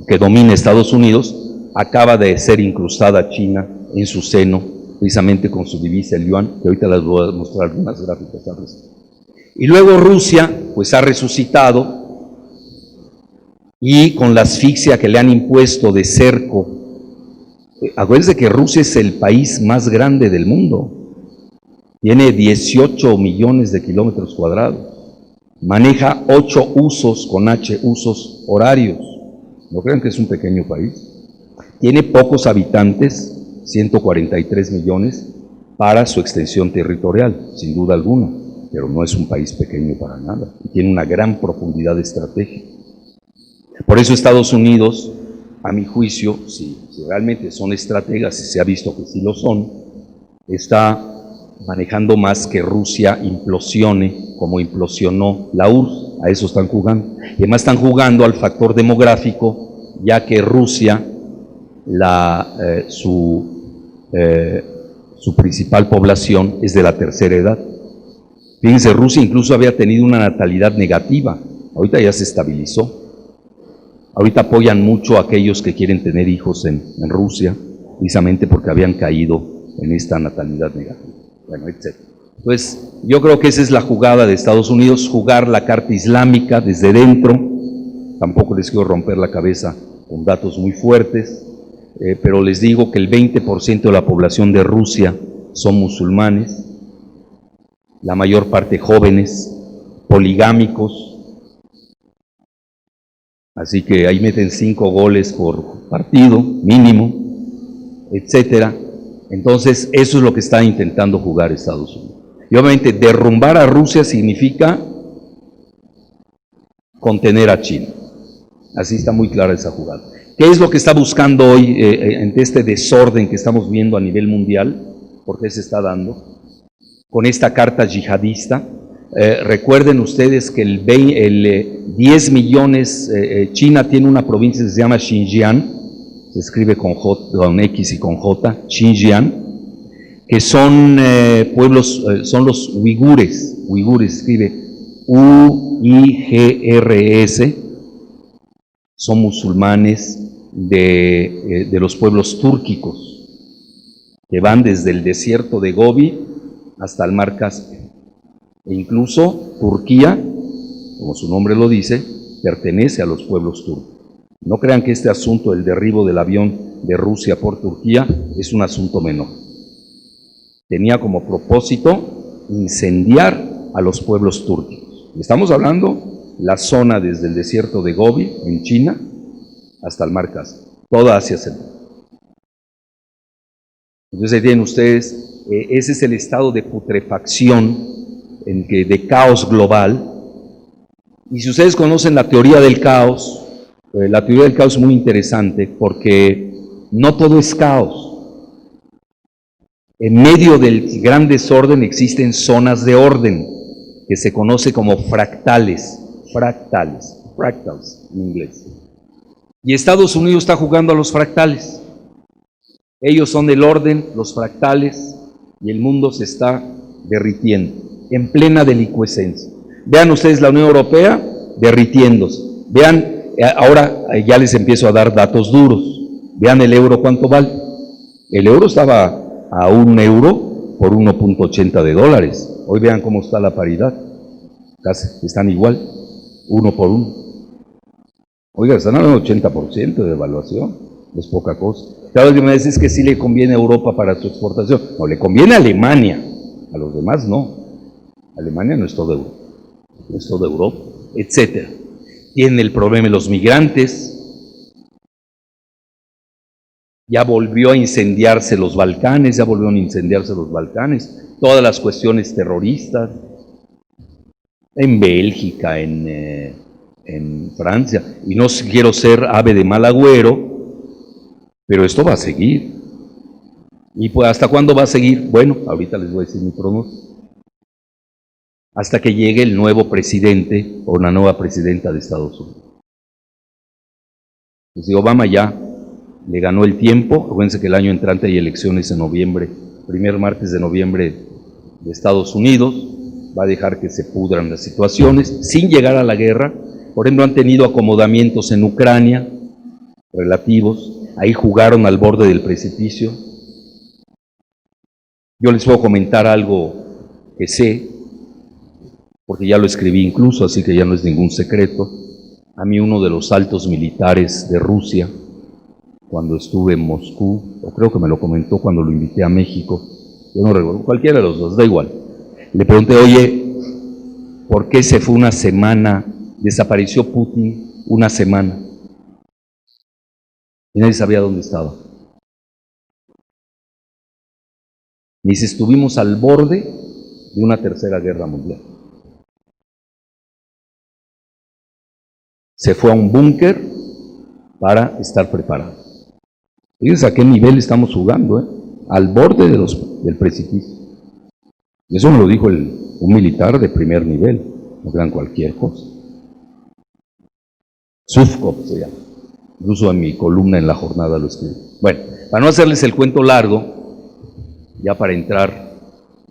que domina Estados Unidos, acaba de ser incrustada China en su seno, precisamente con su divisa, el yuan, que ahorita les voy a mostrar algunas gráficas al respecto. Y luego Rusia, pues ha resucitado, y con la asfixia que le han impuesto de cerco, acuérdense que Rusia es el país más grande del mundo, tiene 18 millones de kilómetros cuadrados, maneja 8 usos, con H, usos horarios, no crean que es un pequeño país, tiene pocos habitantes, 143 millones, para su extensión territorial, sin duda alguna, pero no es un país pequeño para nada, y tiene una gran profundidad estratégica. Por eso Estados Unidos, a mi juicio, si realmente son estrategas, y se ha visto que sí lo son, está manejando más que Rusia implosione como implosionó la URSS. A eso están jugando. Y además están jugando al factor demográfico, ya que Rusia, su principal población es de la tercera edad. Fíjense, Rusia incluso había tenido una natalidad negativa, ahorita ya se estabilizó. Ahorita apoyan mucho a aquellos que quieren tener hijos en Rusia, precisamente porque habían caído en esta natalidad negativa. Bueno, etc. Entonces, yo creo que esa es la jugada de Estados Unidos, jugar la carta islámica desde dentro. Tampoco les quiero romper la cabeza con datos muy fuertes, pero les digo que el 20% de la población de Rusia son musulmanes, la mayor parte jóvenes, poligámicos, así que ahí meten 5 goles por partido, mínimo, etcétera. Entonces, eso es lo que está intentando jugar Estados Unidos. Y obviamente, derrumbar a Rusia significa contener a China. Así está muy clara esa jugada. ¿Qué es lo que está buscando hoy en este desorden que estamos viendo a nivel mundial? ¿Por qué se está dando? Con esta carta yihadista. Recuerden ustedes que el 10 millones, China tiene una provincia que se llama Xinjiang, se escribe con X y con J, Xinjiang, que son pueblos, son los uigures, se escribe U-I-G-R-S, son musulmanes de los pueblos túrquicos, que van desde el desierto de Gobi hasta el mar Caspio. E incluso Turquía, como su nombre lo dice, pertenece a los pueblos turcos. No crean que este asunto del derribo del avión de Rusia por Turquía es un asunto menor. Tenía como propósito incendiar a los pueblos túrquicos. Estamos hablando la zona desde el desierto de Gobi, en China, hasta el mar Caspio, toda Asia Central. Entonces ahí tienen ustedes, ese es el estado de putrefacción, de caos global. Y si ustedes conocen la teoría del caos, la teoría del caos es muy interesante porque no todo es caos. En medio del gran desorden existen zonas de orden que se conoce como fractales en inglés. Y Estados Unidos está jugando a los fractales. Ellos son el orden, los fractales, y el mundo se está derritiendo en plena delicuescencia. Vean ustedes la Unión Europea derritiéndose. Vean, ahora ya les empiezo a dar datos duros. Vean el euro, ¿cuánto vale? El euro estaba a €1 por 1.80 de dólares. Hoy vean cómo está la paridad. casi están igual, uno por uno. Oiga, están hablando de 80% de devaluación, es poca cosa. Claro que me dices que sí le conviene a Europa para su exportación, no, le conviene a Alemania, a los demás no. Alemania no es toda Europa, no es toda Europa, etcétera. Tiene el problema de los migrantes, ya volvió a incendiarse los Balcanes, todas las cuestiones terroristas, en Bélgica, en Francia, y no quiero ser ave de mal agüero, pero esto va a seguir. ¿Y pues hasta cuándo va a seguir? Bueno, ahorita les voy a decir mi pronóstico. Hasta que llegue el nuevo presidente o la nueva presidenta de Estados Unidos. Pues si Obama ya le ganó el tiempo, acuérdense que el año entrante hay elecciones en noviembre, primer martes de noviembre de Estados Unidos, va a dejar que se pudran las situaciones, sin llegar a la guerra. Por ejemplo, han tenido acomodamientos en Ucrania, relativos, ahí jugaron al borde del precipicio. Yo les puedo comentar algo que sé, porque ya lo escribí incluso, así que ya no es ningún secreto. A mí uno de los altos militares de Rusia, cuando estuve en Moscú, o creo que me lo comentó cuando lo invité a México, yo no recuerdo, cualquiera de los dos, da igual. Le pregunté, oye, ¿por qué se fue una semana, desapareció Putin una semana? Y nadie sabía dónde estaba. Me dice, estuvimos al borde de una tercera guerra mundial. Se fue a un búnker para estar preparado. Fíjense a qué nivel estamos jugando, al borde del precipicio. Y eso me lo dijo un militar de primer nivel, no crean cualquier cosa. Sufkov se llama. Incluso en mi columna en La Jornada lo escribí. Bueno, para no hacerles el cuento largo, ya para entrar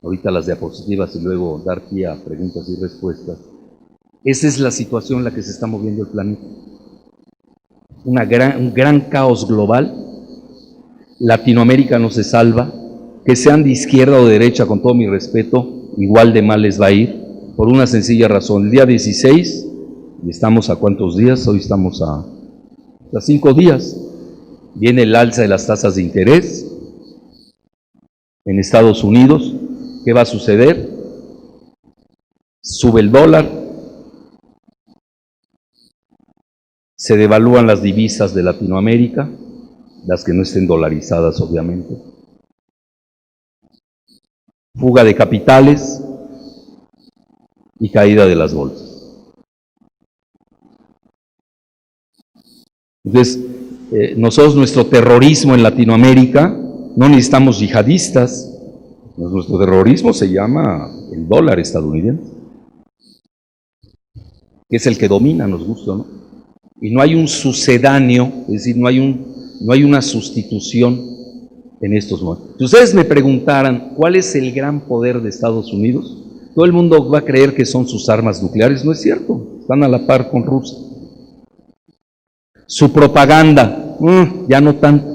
ahorita a las diapositivas y luego dar pie a preguntas y respuestas, esa es la situación en la que se está moviendo el planeta. Un gran caos global. Latinoamérica no se salva. Que sean de izquierda o de derecha, con todo mi respeto, igual de mal les va a ir, por una sencilla razón. El día 16, y estamos a ¿cuántos días? Hoy estamos a 5 días, viene el alza de las tasas de interés en Estados Unidos. ¿Qué va a suceder? Sube el dólar, se devalúan las divisas de Latinoamérica, las que no estén dolarizadas obviamente, fuga de capitales y caída de las bolsas. Entonces, nosotros, nuestro terrorismo en Latinoamérica, no necesitamos yihadistas, nuestro terrorismo se llama el dólar estadounidense, que es el que domina, nos gusta, ¿no? Y no hay un sucedáneo, es decir, no hay una sustitución en estos momentos. Si ustedes me preguntaran cuál es el gran poder de Estados Unidos, todo el mundo va a creer que son sus armas nucleares. No es cierto, están a la par con Rusia. Su propaganda, ya no tanto.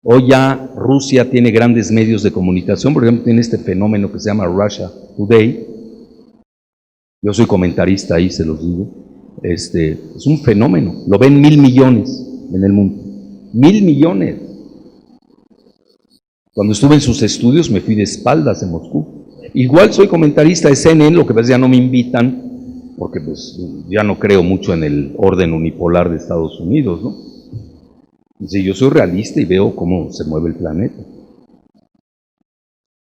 Hoy ya Rusia tiene grandes medios de comunicación, por ejemplo, tiene este fenómeno que se llama Russia Today. Yo soy comentarista ahí, se los digo. Es un fenómeno, lo ven 1.000 millones en el mundo. 1.000 millones. Cuando estuve en sus estudios me fui de espaldas en Moscú. Igual soy comentarista de CNN, lo que pasa es que ya no me invitan, porque pues ya no creo mucho en el orden unipolar de Estados Unidos, ¿no? Sí, yo soy realista y veo cómo se mueve el planeta.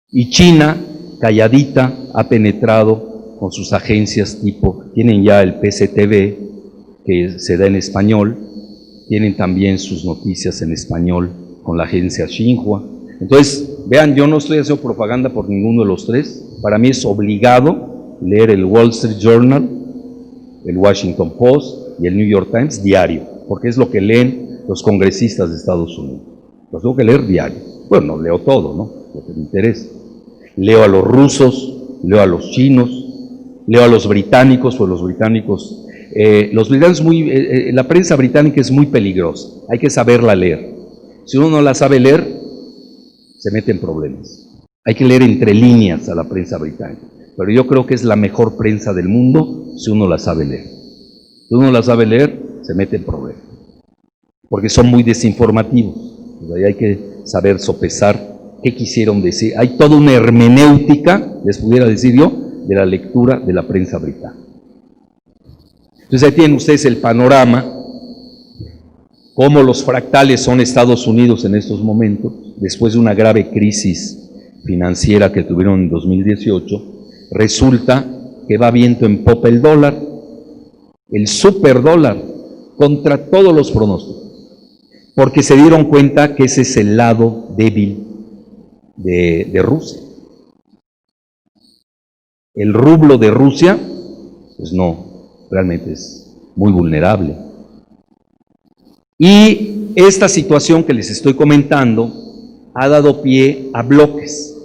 Y China, calladita, ha penetrado con sus agencias tienen ya el PCTV, que se da en español, tienen también sus noticias en español con la agencia Xinhua. Entonces, vean, yo no estoy haciendo propaganda por ninguno de los tres. Para mí es obligado leer el Wall Street Journal, el Washington Post y el New York Times diario, porque es lo que leen los congresistas de Estados Unidos. Los tengo que leer diario. Bueno, no leo todo, ¿no? Lo que me interesa. Leo a los rusos, leo a los chinos, leo a los británicos, pues los británicos la prensa británica es muy peligrosa, hay que saberla leer. Si uno no la sabe leer, se mete en problemas. Hay que leer entre líneas a la prensa británica. pero yo creo que es la mejor prensa del mundo si uno la sabe leer. Si uno la sabe leer, se mete en problemas, porque son muy desinformativos. Ahí hay que saber sopesar qué quisieron decir. Hay toda una hermenéutica, les pudiera decir yo, de la lectura de la prensa británica. Entonces ahí tienen ustedes el panorama, cómo los fractales son Estados Unidos en estos momentos, después de una grave crisis financiera que tuvieron en 2018, resulta que va viento en popa el dólar, el superdólar, contra todos los pronósticos, porque se dieron cuenta que ese es el lado débil de Rusia. El rublo de Rusia, pues no, realmente es muy vulnerable. Y esta situación que les estoy comentando ha dado pie a bloques.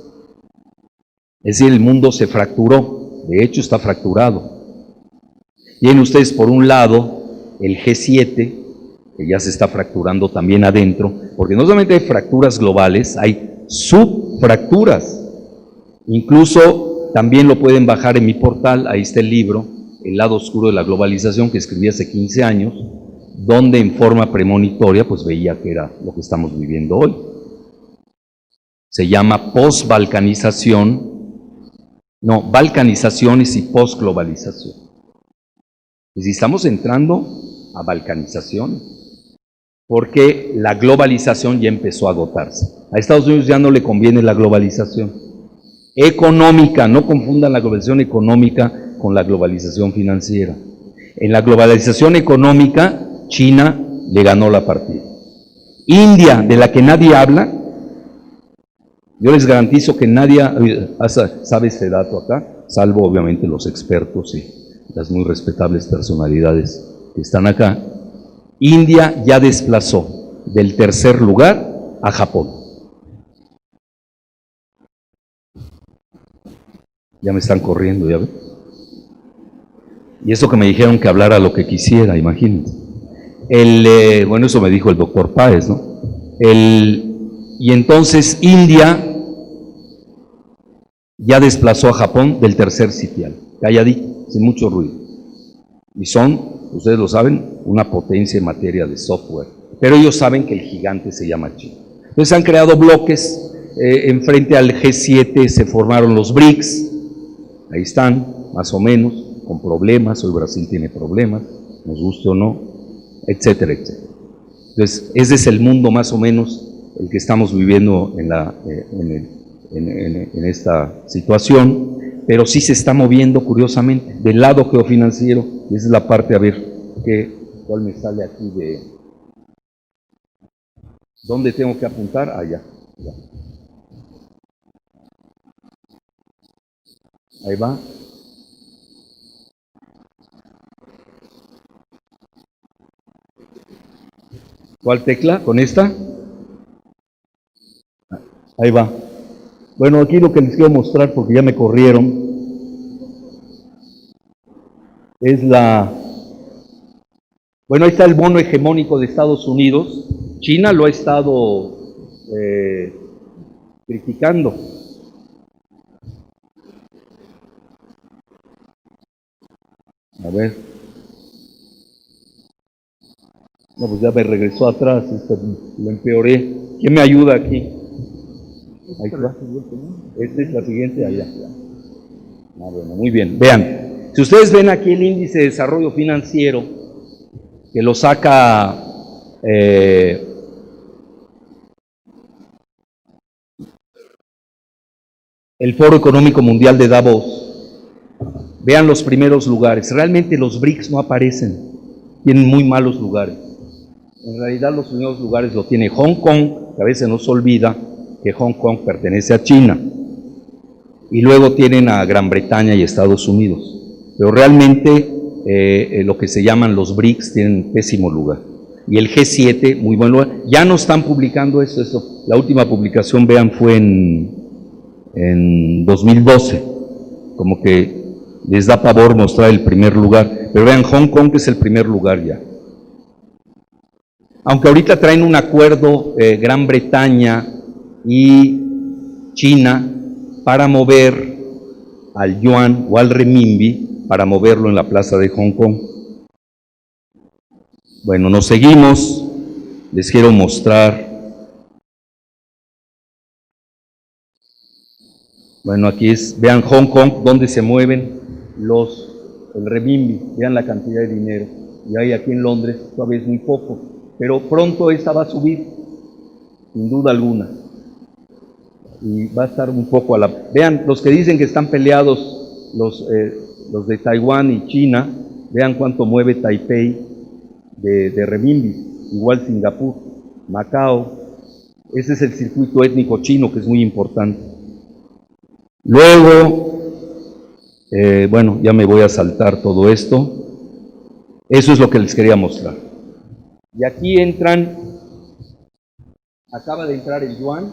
Es decir, el mundo se fracturó, de hecho está fracturado. Tienen ustedes por un lado el G7, que ya se está fracturando también adentro, porque no solamente hay fracturas globales, hay subfracturas. Incluso también lo pueden bajar en mi portal, ahí está el libro, El lado oscuro de la globalización, que escribí hace 15 años, donde en forma premonitoria pues veía que era lo que estamos viviendo hoy. Se llama balcanizaciones y posglobalización. Es decir, estamos entrando a balcanización, porque la globalización ya empezó a agotarse. A Estados Unidos ya no le conviene la globalización económica, no confundan la globalización económica con la globalización financiera. En la globalización económica, China le ganó la partida. India, de la que nadie habla, yo les garantizo que nadie sabe este dato acá, salvo obviamente los expertos y las muy respetables personalidades que están acá. India ya desplazó del tercer lugar a Japón. Ya me están corriendo, ya ven. Y eso que me dijeron que hablara lo que quisiera, imagínense. Bueno, eso me dijo el doctor Páez, ¿no? Y entonces India ya desplazó a Japón del tercer sitial, calladito, sin mucho ruido. Y son, ustedes lo saben, una potencia en materia de software. Pero ellos saben que el gigante se llama China. Entonces han creado bloques, enfrente al G7 se formaron los BRICS, ahí están, más o menos, con problemas, hoy Brasil tiene problemas, nos guste o no, etcétera, etcétera. Entonces, ese es el mundo más o menos el que estamos viviendo en esta situación, pero sí se está moviendo curiosamente del lado geofinanciero. Esa es la parte, a ver, ¿cuál me sale aquí de? ¿Dónde tengo que apuntar? Allá. Ahí va. ¿Cuál tecla? ¿Con esta? Ahí va. Bueno, aquí lo que les quiero mostrar, porque ya me corrieron, es bueno, ahí está el bono hegemónico de Estados Unidos. China lo ha estado criticando. A ver. No, pues ya me regresó atrás, lo empeoré. ¿Quién me ayuda aquí? Ahí está. Esta es la siguiente, allá. Bueno, muy bien. Vean, si ustedes ven aquí el índice de desarrollo financiero, que lo saca el Foro Económico Mundial de Davos, vean los primeros lugares. Realmente los BRICS no aparecen, tienen muy malos lugares. En realidad los primeros lugares lo tiene Hong Kong, que a veces no se olvida que Hong Kong pertenece a China, y luego tienen a Gran Bretaña y Estados Unidos, pero realmente lo que se llaman los BRICS tienen pésimo lugar, y el G7 muy buen lugar. Ya no están publicando eso, la última publicación, vean, fue en 2012, como que les da pavor mostrar el primer lugar, pero vean, Hong Kong es el primer lugar ya. Aunque ahorita traen un acuerdo Gran Bretaña y China para mover al yuan o al renminbi para moverlo en la plaza de Hong Kong. Bueno, nos seguimos. Les quiero mostrar. Bueno, aquí es, vean Hong Kong, donde se mueven el renminbi, vean la cantidad de dinero. Y hay aquí en Londres todavía es muy poco, pero pronto esta va a subir, sin duda alguna. Y va a estar un poco a la... Vean, los que dicen que están peleados, los de Taiwán y China, vean cuánto mueve Taipei de renminbi, igual Singapur, Macao. Ese es el circuito étnico chino, que es muy importante. Luego, bueno, ya me voy a saltar todo esto. Eso es lo que les quería mostrar. Y aquí entran, acaba de entrar el yuan,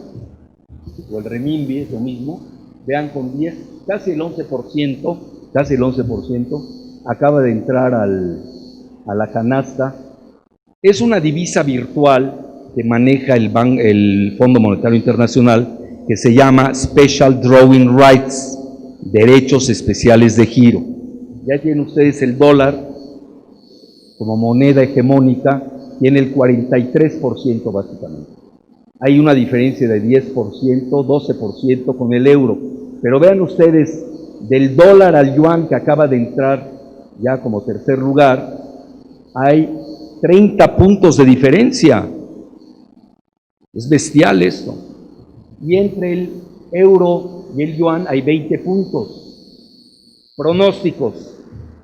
o el renminbi, es lo mismo. Vean, con 10, casi el 11%, acaba de entrar a la canasta. Es una divisa virtual que maneja el Fondo Monetario Internacional, que se llama Special Drawing Rights, derechos especiales de giro. Ya tienen ustedes el dólar como moneda hegemónica, tiene el 43% básicamente. Hay una diferencia de 10%, 12% con el euro. Pero vean ustedes, del dólar al yuan, que acaba de entrar ya como tercer lugar, hay 30 puntos de diferencia. Es bestial esto. Y entre el euro y el yuan hay 20 puntos. Pronósticos: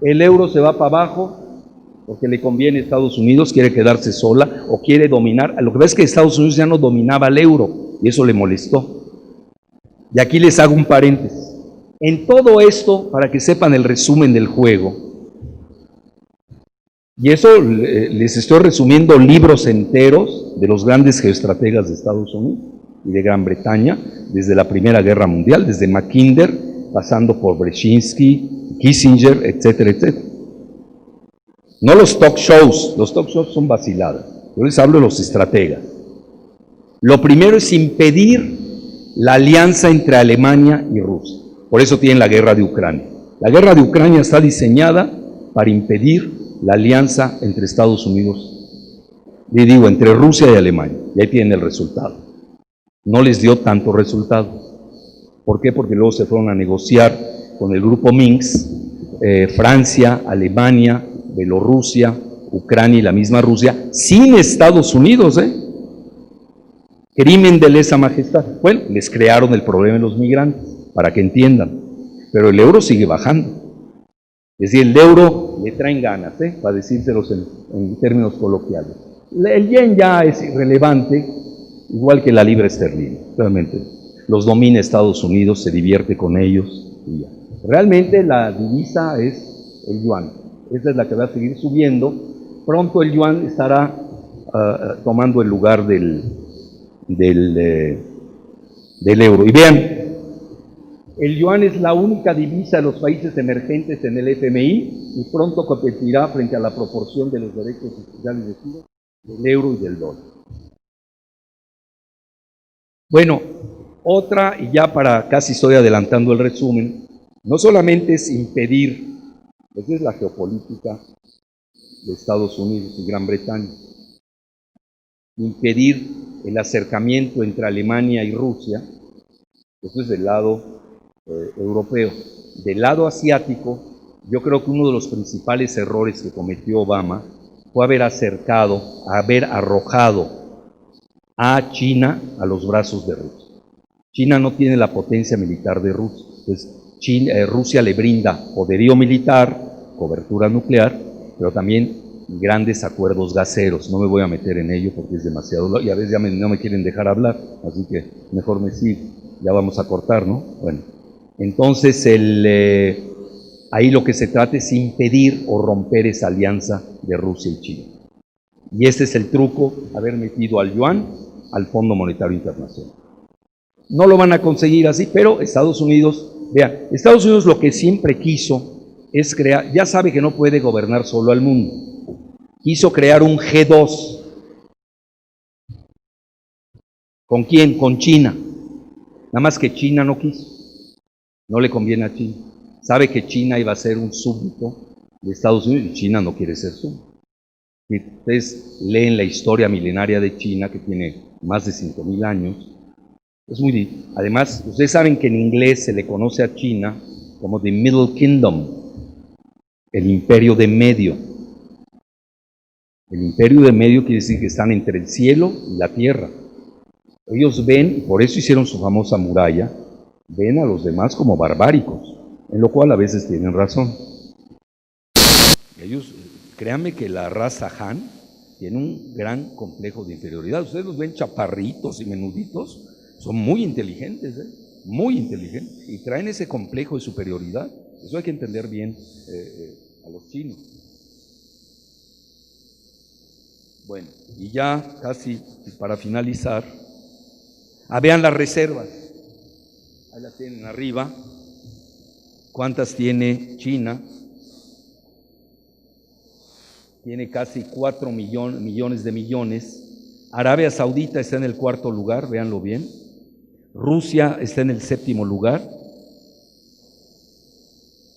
el euro se va para abajo porque le conviene a Estados Unidos, quiere quedarse sola o quiere dominar. Lo que pasa es que Estados Unidos ya no dominaba el euro y eso le molestó. Y aquí les hago un paréntesis. En todo esto, para que sepan el resumen del juego, y eso les estoy resumiendo libros enteros de los grandes geoestrategas de Estados Unidos y de Gran Bretaña, desde la Primera Guerra Mundial, desde Mackinder, pasando por Brzezinski, Kissinger, etcétera, etcétera. No los talk shows son vaciladas, yo les hablo de los estrategas. Lo primero es impedir la alianza entre Alemania y Rusia, por eso tienen la guerra de Ucrania. La guerra de Ucrania está diseñada para impedir la alianza entre Estados Unidos, entre Rusia y Alemania, y ahí tienen el resultado. No les dio tanto resultado. ¿Por qué? Porque luego se fueron a negociar con el grupo Minsk, Francia, Alemania, Bielorrusia, Ucrania y la misma Rusia, sin Estados Unidos, Crimen de lesa majestad. Bueno, les crearon el problema de los migrantes, para que entiendan, pero el euro sigue bajando. Es decir, el euro le traen ganas, para decírselos en términos coloquiales. El yen ya es irrelevante, igual que la libra esterlina, realmente. Los domina Estados Unidos, se divierte con ellos y ya. Realmente la divisa es el yuan. Esa es la que va a seguir subiendo. Pronto el yuan estará tomando el lugar del euro. Y vean, el yuan es la única divisa de los países emergentes en el FMI y pronto competirá frente a la proporción de los derechos especiales de giro del euro y del dólar. Bueno, otra, y ya para casi estoy adelantando el resumen, no solamente es impedir, esa es la geopolítica de Estados Unidos y Gran Bretaña, impedir el acercamiento entre Alemania y Rusia, eso es del lado europeo. Del lado asiático, yo creo que uno de los principales errores que cometió Obama fue haber arrojado a China a los brazos de Rusia. China no tiene la potencia militar de Rusia, entonces Rusia le brinda poderío militar, cobertura nuclear, pero también grandes acuerdos gaseros. No me voy a meter en ello porque es demasiado, y a veces ya no me quieren dejar hablar, así que mejor me sigo. Ya vamos a cortar, ¿no? Bueno, entonces ahí lo que se trata es impedir o romper esa alianza de Rusia y China. Y ese es el truco, haber metido al yuan al Fondo Monetario Internacional. No lo van a conseguir así, pero Estados Unidos, vean, Estados Unidos lo que siempre quiso es crear, ya sabe que no puede gobernar solo al mundo, quiso crear un G2. ¿Con quién? Con China. Nada más que China no quiso. No le conviene a China. Sabe que China iba a ser un súbdito de Estados Unidos y China no quiere ser súbdito. Si ustedes leen la historia milenaria de China, que tiene más de 5,000 años, es muy... Además, ustedes saben que en inglés se le conoce a China como The Middle Kingdom, el imperio de medio. El imperio de medio quiere decir que están entre el cielo y la tierra. Ellos ven, y por eso hicieron su famosa muralla, ven a los demás como barbáricos, en lo cual a veces tienen razón. Ellos, créanme que la raza Han tiene un gran complejo de inferioridad. Ustedes los ven chaparritos y menuditos, son muy inteligentes, muy inteligentes, y traen ese complejo de superioridad. Eso hay que entender bien a los chinos. Bueno, y ya casi para finalizar, vean las reservas. Ahí las tienen arriba. ¿Cuántas tiene China? Tiene casi 4 millones de millones. Arabia Saudita está en el 4º lugar, véanlo bien. Rusia está en el 7º lugar.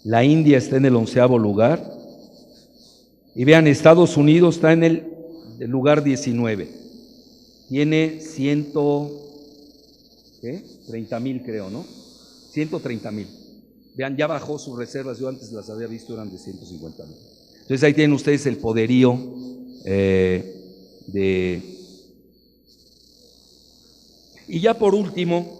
La India está en el 11º lugar. Y vean, Estados Unidos está en el lugar 19. Tiene 130,000, creo, ¿no? 130,000. Vean, ya bajó sus reservas, yo antes las había visto, eran de 150,000. Entonces ahí tienen ustedes el poderío Y ya por último,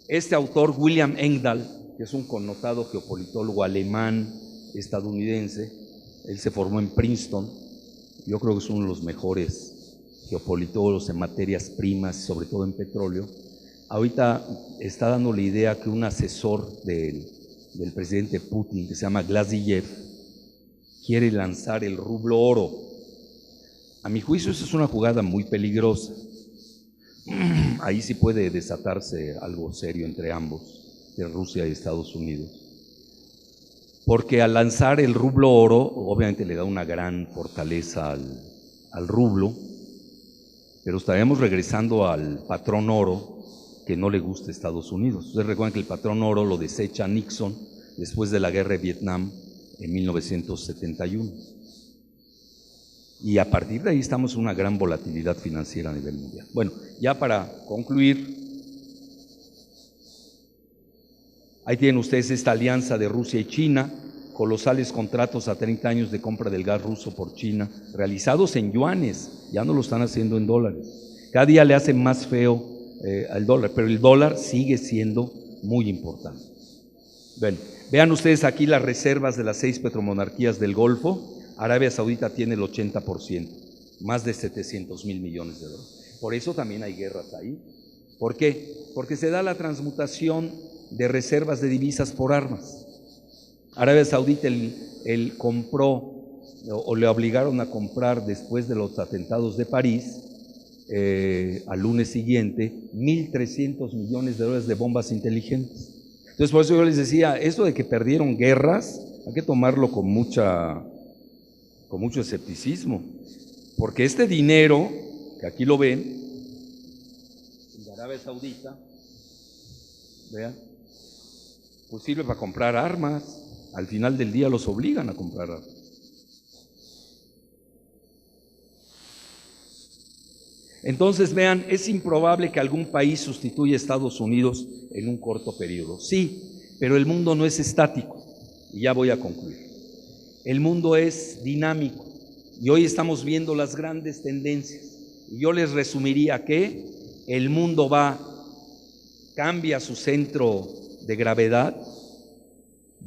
este autor, William Engdahl, que es un connotado geopolitólogo alemán, estadounidense, él se formó en Princeton, yo creo que es uno de los mejores geopolitólogos en materias primas, sobre todo en petróleo. Ahorita está dando la idea que un asesor del presidente Putin, que se llama Glaziev, quiere lanzar el rublo oro. A mi juicio, eso es una jugada muy peligrosa. Ahí sí puede desatarse algo serio entre ambos, de Rusia y Estados Unidos. Porque al lanzar el rublo oro, obviamente le da una gran fortaleza al rublo, pero estaríamos regresando al patrón oro que no le gusta a Estados Unidos. Ustedes recuerdan que el patrón oro lo desecha Nixon después de la guerra de Vietnam en 1971. Y a partir de ahí estamos en una gran volatilidad financiera a nivel mundial. Bueno, ya para concluir, ahí tienen ustedes esta alianza de Rusia y China, colosales contratos a 30 años de compra del gas ruso por China, realizados en yuanes, ya no lo están haciendo en dólares. Cada día le hacen más feo al dólar, pero el dólar sigue siendo muy importante. Bueno, vean ustedes aquí las reservas de las 6 petromonarquías del Golfo. Arabia Saudita tiene el 80%, más de 700,000 millones de dólares. Por eso también hay guerras ahí. ¿Por qué? Porque se da la transmutación de reservas de divisas por armas. Arabia Saudita él compró, o le obligaron a comprar después de los atentados de París, al lunes siguiente, 1.300 millones de dólares de bombas inteligentes. Entonces, por eso yo les decía, esto de que perdieron guerras, hay que tomarlo con mucho escepticismo, porque este dinero, que aquí lo ven, de Arabia Saudita, vean, pues sirve para comprar armas. Al final del día los obligan a comprar armas. Entonces, vean, es improbable que algún país sustituya a Estados Unidos en un corto periodo. Sí, pero el mundo no es estático. Y ya voy a concluir. El mundo es dinámico. Y hoy estamos viendo las grandes tendencias. Y yo les resumiría que el mundo cambia su centro de gravedad,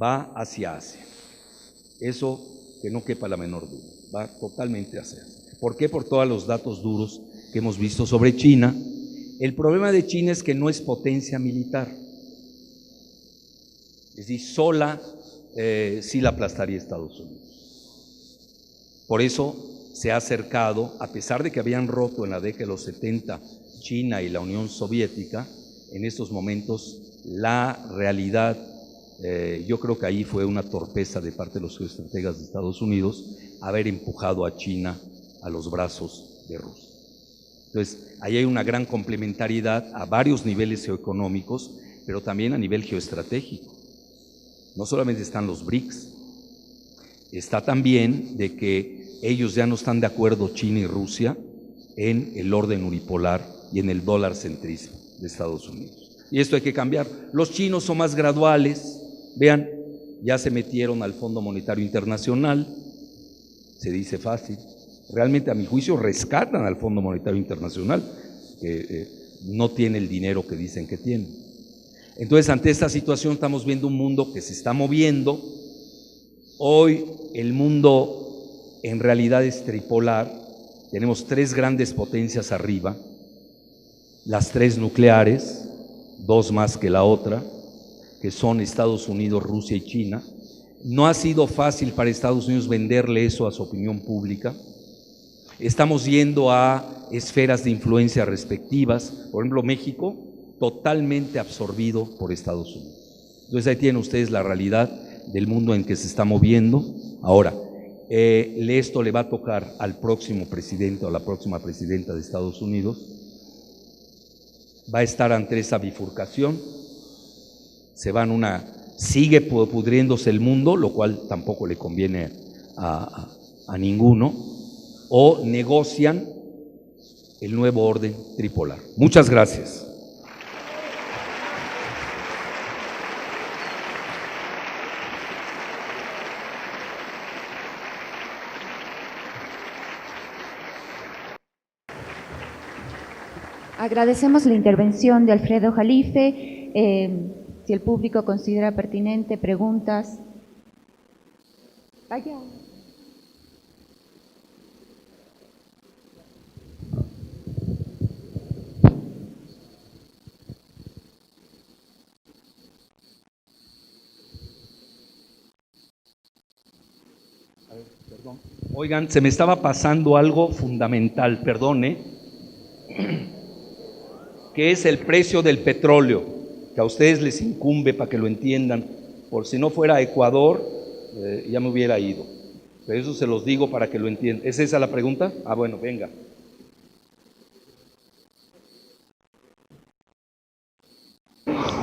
va hacia Asia. Eso que no quepa la menor duda, va totalmente hacia Asia. ¿Por qué? Por todos los datos duros que hemos visto sobre China. El problema de China es que no es potencia militar. Es decir, sola sí la aplastaría Estados Unidos. Por eso se ha acercado, a pesar de que habían roto en la década de los 70 China y la Unión Soviética, en estos momentos la realidad, yo creo que ahí fue una torpeza de parte de los geoestrategas de Estados Unidos haber empujado a China a los brazos de Rusia. Entonces, ahí hay una gran complementariedad a varios niveles geoeconómicos, pero también a nivel geoestratégico. No solamente están los BRICS, está también de que ellos ya no están de acuerdo, China y Rusia, en el orden unipolar y en el dólar centrismo de Estados Unidos. Y esto hay que cambiar. Los chinos son más graduales, vean, ya se metieron al Fondo Monetario Internacional, se dice fácil. Realmente, a mi juicio, rescatan al Fondo Monetario Internacional, que no tiene el dinero que dicen que tiene. Entonces, ante esta situación estamos viendo un mundo que se está moviendo. Hoy el mundo en realidad es tripolar. Tenemos tres grandes potencias arriba, las tres nucleares, dos más que la otra, que son Estados Unidos, Rusia y China. No ha sido fácil para Estados Unidos venderle eso a su opinión pública. Estamos yendo a esferas de influencia respectivas. Por ejemplo, México, totalmente absorbido por Estados Unidos. Entonces ahí tienen ustedes la realidad del mundo en que se está moviendo. Ahora, esto le va a tocar al próximo presidente o a la próxima presidenta de Estados Unidos. Va a estar ante esa bifurcación. Sigue pudriéndose el mundo, lo cual tampoco le conviene a ninguno, o negocian el nuevo orden tripolar. Muchas gracias. Agradecemos la intervención de Alfredo Jalife. Si el público considera pertinente, preguntas. Vaya. Perdón. Oigan, se me estaba pasando algo fundamental, perdone, que es el precio del petróleo, que a ustedes les incumbe para que lo entiendan. Por si no fuera Ecuador, ya me hubiera ido. Pero eso se los digo para que lo entiendan. ¿Es esa la pregunta? Ah, bueno, venga.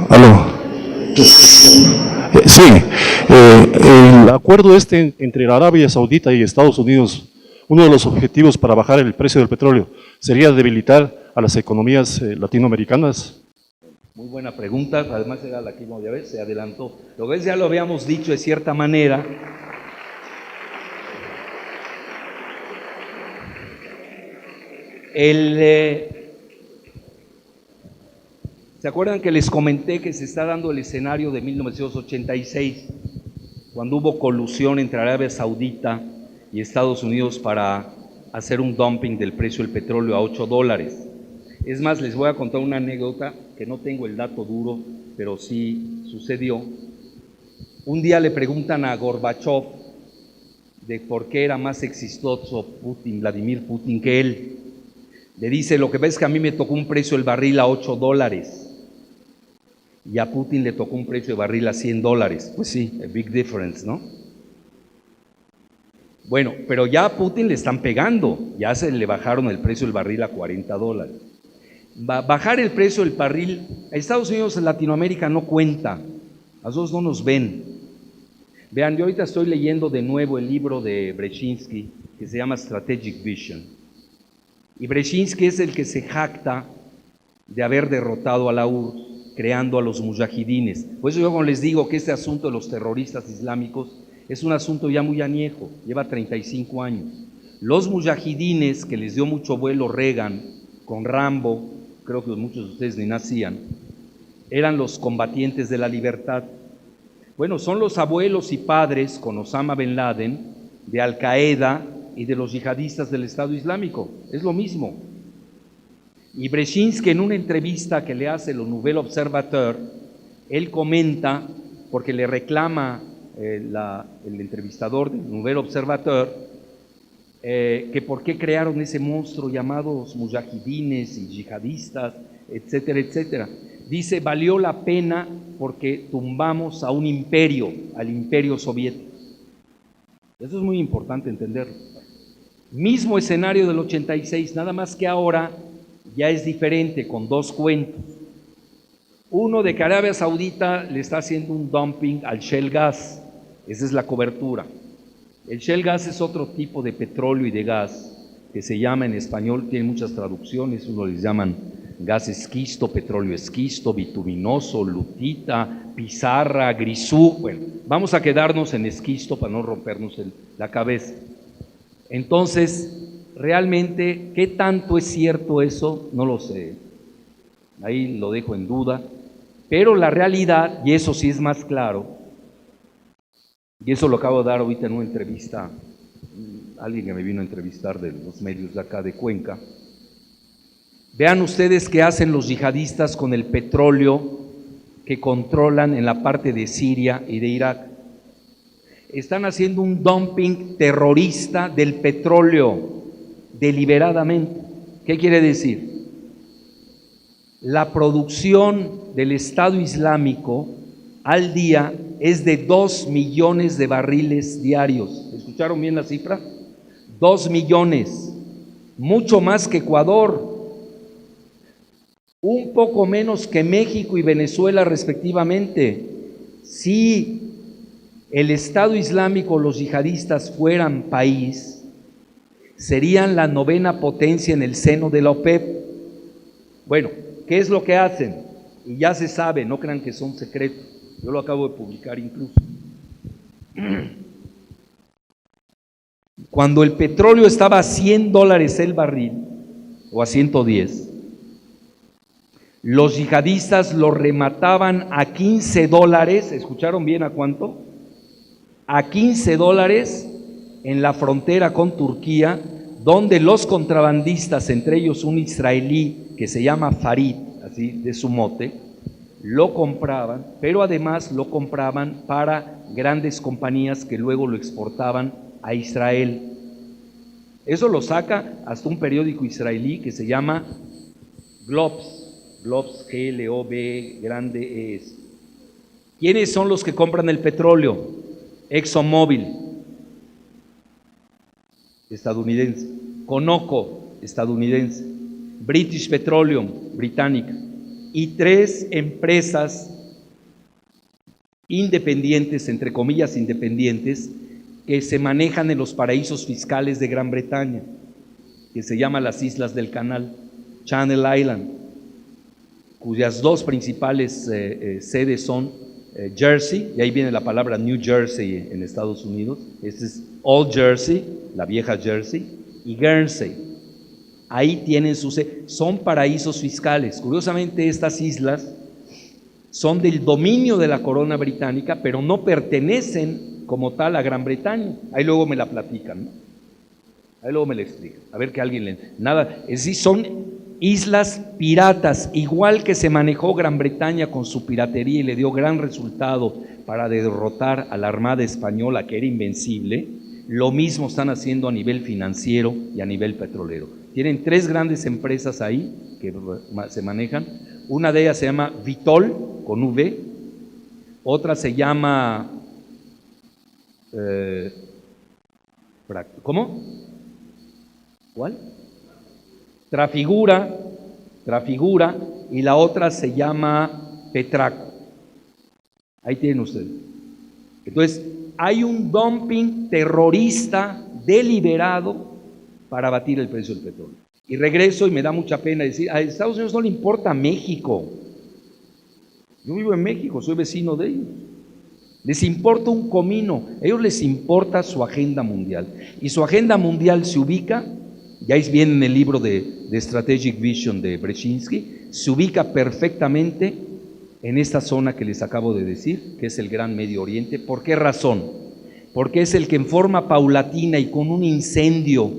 Aló. Sí, el acuerdo entre Arabia Saudita y Estados Unidos, uno de los objetivos para bajar el precio del petróleo sería debilitar a las economías latinoamericanas. Muy buena pregunta, además era la que ya ves, se adelantó. Lo ves, ya lo habíamos dicho de cierta manera. ¿Se acuerdan que les comenté que se está dando el escenario de 1986, cuando hubo colusión entre Arabia Saudita y Estados Unidos para hacer un dumping del precio del petróleo a $8? Es más, les voy a contar una anécdota que no tengo el dato duro, pero sí sucedió. Un día le preguntan a Gorbachov de por qué era más exitoso Vladimir Putin que él. Le dice, lo que ves es que a mí me tocó un precio del barril a $8 y a Putin le tocó un precio de barril a $100. Pues sí, a big difference, ¿no? Bueno, pero ya a Putin le están pegando, ya se le bajaron el precio del barril a $40. Bajar el precio del barril, a Estados Unidos en Latinoamérica no cuenta, a nosotros no nos ven. Vean, yo ahorita estoy leyendo de nuevo el libro de Brzezinski que se llama Strategic Vision. Y Brzezinski es el que se jacta de haber derrotado a la URSS, creando a los mujahidines. Por eso yo como les digo que este asunto de los terroristas islámicos es un asunto ya muy añejo, lleva 35 años. Los mujahidines, que les dio mucho vuelo Reagan con Rambo, creo que muchos de ustedes ni nacían, eran los combatientes de la libertad. Bueno, son los abuelos y padres con Osama Bin Laden de Al Qaeda y de los yihadistas del Estado Islámico, es lo mismo. Y Brzezinski, en una entrevista que le hace el Nouvel Observateur, él comenta, porque le reclama el entrevistador del Nouvel Observateur, que por qué crearon ese monstruo llamados mujahidines y yihadistas, etcétera, etcétera. Dice, valió la pena porque tumbamos a un imperio, al imperio soviético. Eso es muy importante entenderlo. Mismo escenario del 86, nada más que ahora ya es diferente, con dos cuentos. Uno, de que Arabia Saudita le está haciendo un dumping al shale gas. Esa es la cobertura. El shale gas es otro tipo de petróleo y de gas que se llama en español, tiene muchas traducciones, uno les llaman gas esquisto, petróleo esquisto, bituminoso, lutita, pizarra, grisú. Bueno, vamos a quedarnos en esquisto para no rompernos la cabeza. Entonces, realmente, ¿qué tanto es cierto eso? No lo sé. Ahí lo dejo en duda. Pero la realidad, y eso sí es más claro, y eso lo acabo de dar ahorita en una entrevista, alguien que me vino a entrevistar de los medios de acá de Cuenca. Vean ustedes qué hacen los yihadistas con el petróleo que controlan en la parte de Siria y de Irak. Están haciendo un dumping terrorista del petróleo deliberadamente. ¿Qué quiere decir? La producción del Estado Islámico al día es de 2 millones de barriles diarios. ¿Escucharon bien la cifra? 2 millones, mucho más que Ecuador, un poco menos que México y Venezuela respectivamente. Si el Estado Islámico, los yihadistas fueran país, serían la 9ª potencia en el seno de la OPEP. Bueno, ¿qué es lo que hacen? Y ya se sabe, no crean que son secretos, yo lo acabo de publicar incluso. Cuando el petróleo estaba a $100 el barril, o a 110, los yihadistas lo remataban a $15, ¿escucharon bien a cuánto? A $15 en la frontera con Turquía, donde los contrabandistas, entre ellos un israelí que se llama Farid, así de su mote, lo compraban, pero además lo compraban para grandes compañías que luego lo exportaban a Israel. Eso lo saca hasta un periódico israelí que se llama Globs, G-L-O-B, grande E-S. ¿Quiénes son los que compran el petróleo? ExxonMobil, estadounidense. Conoco, estadounidense. British Petroleum, británica. Y 3 empresas independientes, entre comillas independientes, que se manejan en los paraísos fiscales de Gran Bretaña, que se llaman las Islas del Canal, Channel Island, cuyas 2 principales sedes son Jersey, y ahí viene la palabra New Jersey en Estados Unidos, este es Old Jersey, la vieja Jersey, y Guernsey. Ahí tienen sus, son paraísos fiscales. Curiosamente, estas islas son del dominio de la corona británica, pero no pertenecen como tal a Gran Bretaña. Ahí luego me la platican, ¿no? Ahí luego me la explican. A ver que alguien le... Nada, es decir, son islas piratas, igual que se manejó Gran Bretaña con su piratería y le dio gran resultado para derrotar a la Armada Española, que era invencible. Lo mismo están haciendo a nivel financiero y a nivel petrolero. Tienen 3 grandes empresas ahí que se manejan. Una de ellas se llama Vitol, con V. Otra se llama... ¿cómo? ¿Cuál? Trafigura, y la otra se llama Petraco. Ahí tienen ustedes. Entonces, hay un dumping terrorista deliberado para abatir el precio del petróleo. Y regreso y me da mucha pena decir, a Estados Unidos no le importa México. Yo vivo en México, soy vecino de ellos. Les importa un comino, a ellos les importa su agenda mundial. Y su agenda mundial se ubica, ya es bien en el libro de Strategic Vision de Brzezinski, se ubica perfectamente en esta zona que les acabo de decir, que es el Gran Medio Oriente. ¿Por qué razón? Porque es el que en forma paulatina y con un incendio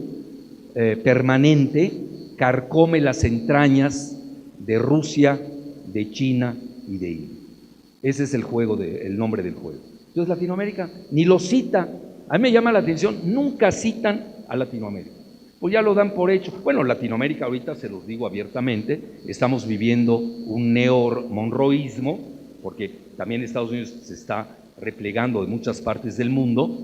permanente carcome las entrañas de Rusia, de China y de India. Ese es el nombre del juego. Entonces Latinoamérica ni lo cita. A mí me llama la atención, nunca citan a Latinoamérica. Pues ya lo dan por hecho. Bueno, Latinoamérica ahorita, se los digo abiertamente, estamos viviendo un neo-monroísmo, porque también Estados Unidos se está replegando de muchas partes del mundo.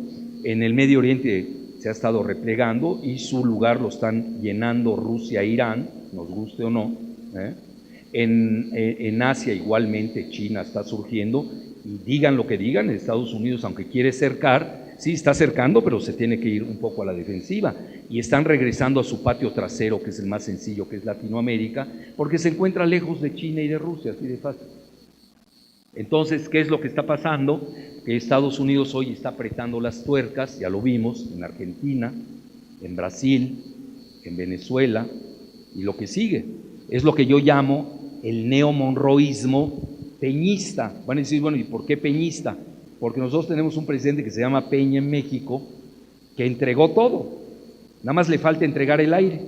En el Medio Oriente se ha estado replegando y su lugar lo están llenando Rusia e Irán, nos guste o no, En Asia igualmente China está surgiendo, y digan lo que digan, Estados Unidos, aunque quiere cercar, sí está cercando, pero se tiene que ir un poco a la defensiva, y están regresando a su patio trasero, que es el más sencillo, que es Latinoamérica, porque se encuentra lejos de China y de Rusia, así de fácil. Entonces, ¿qué es lo que está pasando? Que Estados Unidos hoy está apretando las tuercas, ya lo vimos, en Argentina, en Brasil, en Venezuela, y lo que sigue. Es lo que yo llamo el neomonroísmo peñista. Van a decir, bueno, ¿y por qué peñista? Porque nosotros tenemos un presidente que se llama Peña en México, que entregó todo. Nada más le falta entregar el aire.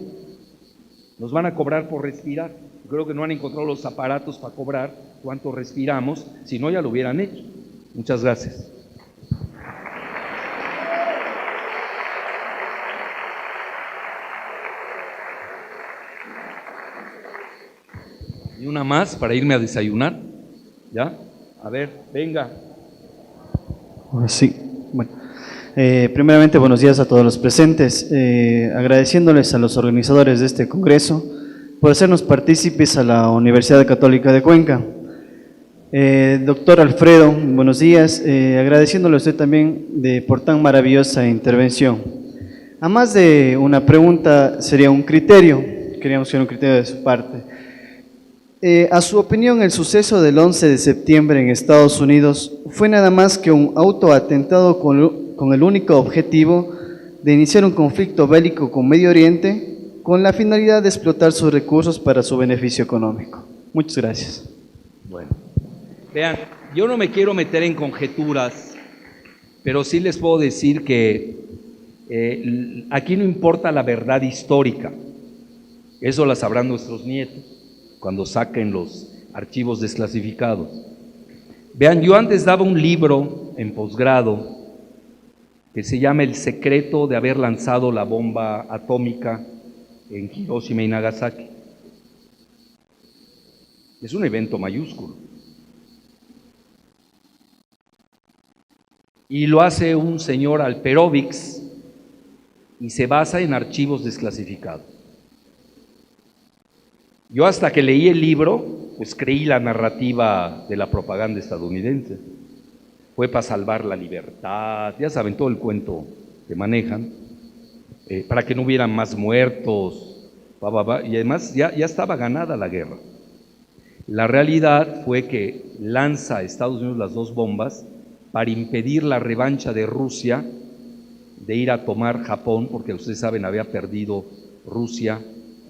Nos van a cobrar por respirar. Yo creo que no han encontrado los aparatos para cobrar cuánto respiramos, si no ya lo hubieran hecho. Muchas gracias. Y una más para irme a desayunar. ¿Ya? A ver, venga. Sí, bueno. Primeramente, buenos días a todos los presentes, agradeciéndoles a los organizadores de este congreso por hacernos partícipes a la Universidad Católica de Cuenca. Doctor Alfredo, buenos días, agradeciéndole a usted también por tan maravillosa intervención. A más de una pregunta, sería un criterio, queríamos que un criterio de su parte. A su opinión, el suceso del 11 de septiembre en Estados Unidos fue nada más que un autoatentado con el único objetivo de iniciar un conflicto bélico con Medio Oriente con la finalidad de explotar sus recursos para su beneficio económico. Muchas gracias. Bueno, vean, yo no me quiero meter en conjeturas, pero sí les puedo decir que aquí no importa la verdad histórica, eso la sabrán nuestros nietos cuando saquen los archivos desclasificados. Vean, yo antes daba un libro en posgrado que se llama El secreto de haber lanzado la bomba atómica en Hiroshima y Nagasaki. Es un evento mayúsculo. Y lo hace un señor Alperovix y se basa en archivos desclasificados. Yo hasta que leí el libro, pues creí la narrativa de la propaganda estadounidense. Fue para salvar la libertad, ya saben todo el cuento que manejan, para que no hubieran más muertos, y además ya estaba ganada la guerra. La realidad fue que lanza a Estados Unidos las dos bombas para impedir la revancha de Rusia de ir a tomar Japón, porque ustedes saben, había perdido Rusia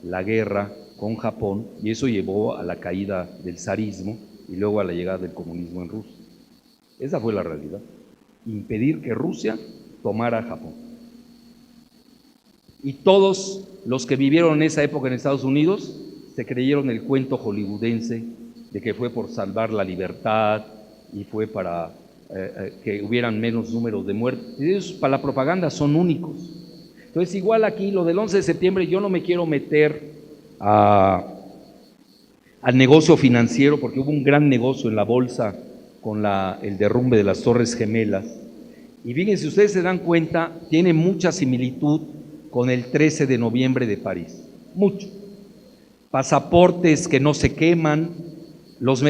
la guerra con Japón, y eso llevó a la caída del zarismo y luego a la llegada del comunismo en Rusia. Esa fue la realidad, impedir que Rusia tomara Japón. Y todos los que vivieron en esa época en Estados Unidos se creyeron el cuento hollywoodense de que fue por salvar la libertad y fue para que hubieran menos números de muertos. Y ellos para la propaganda son únicos. Entonces igual aquí lo del 11 de septiembre yo no me quiero meter al negocio financiero, porque hubo un gran negocio en la bolsa con el derrumbe de las Torres Gemelas. Y fíjense, ustedes se dan cuenta, tiene mucha similitud con el 13 de noviembre de París. Mucho. Pasaportes que no se queman.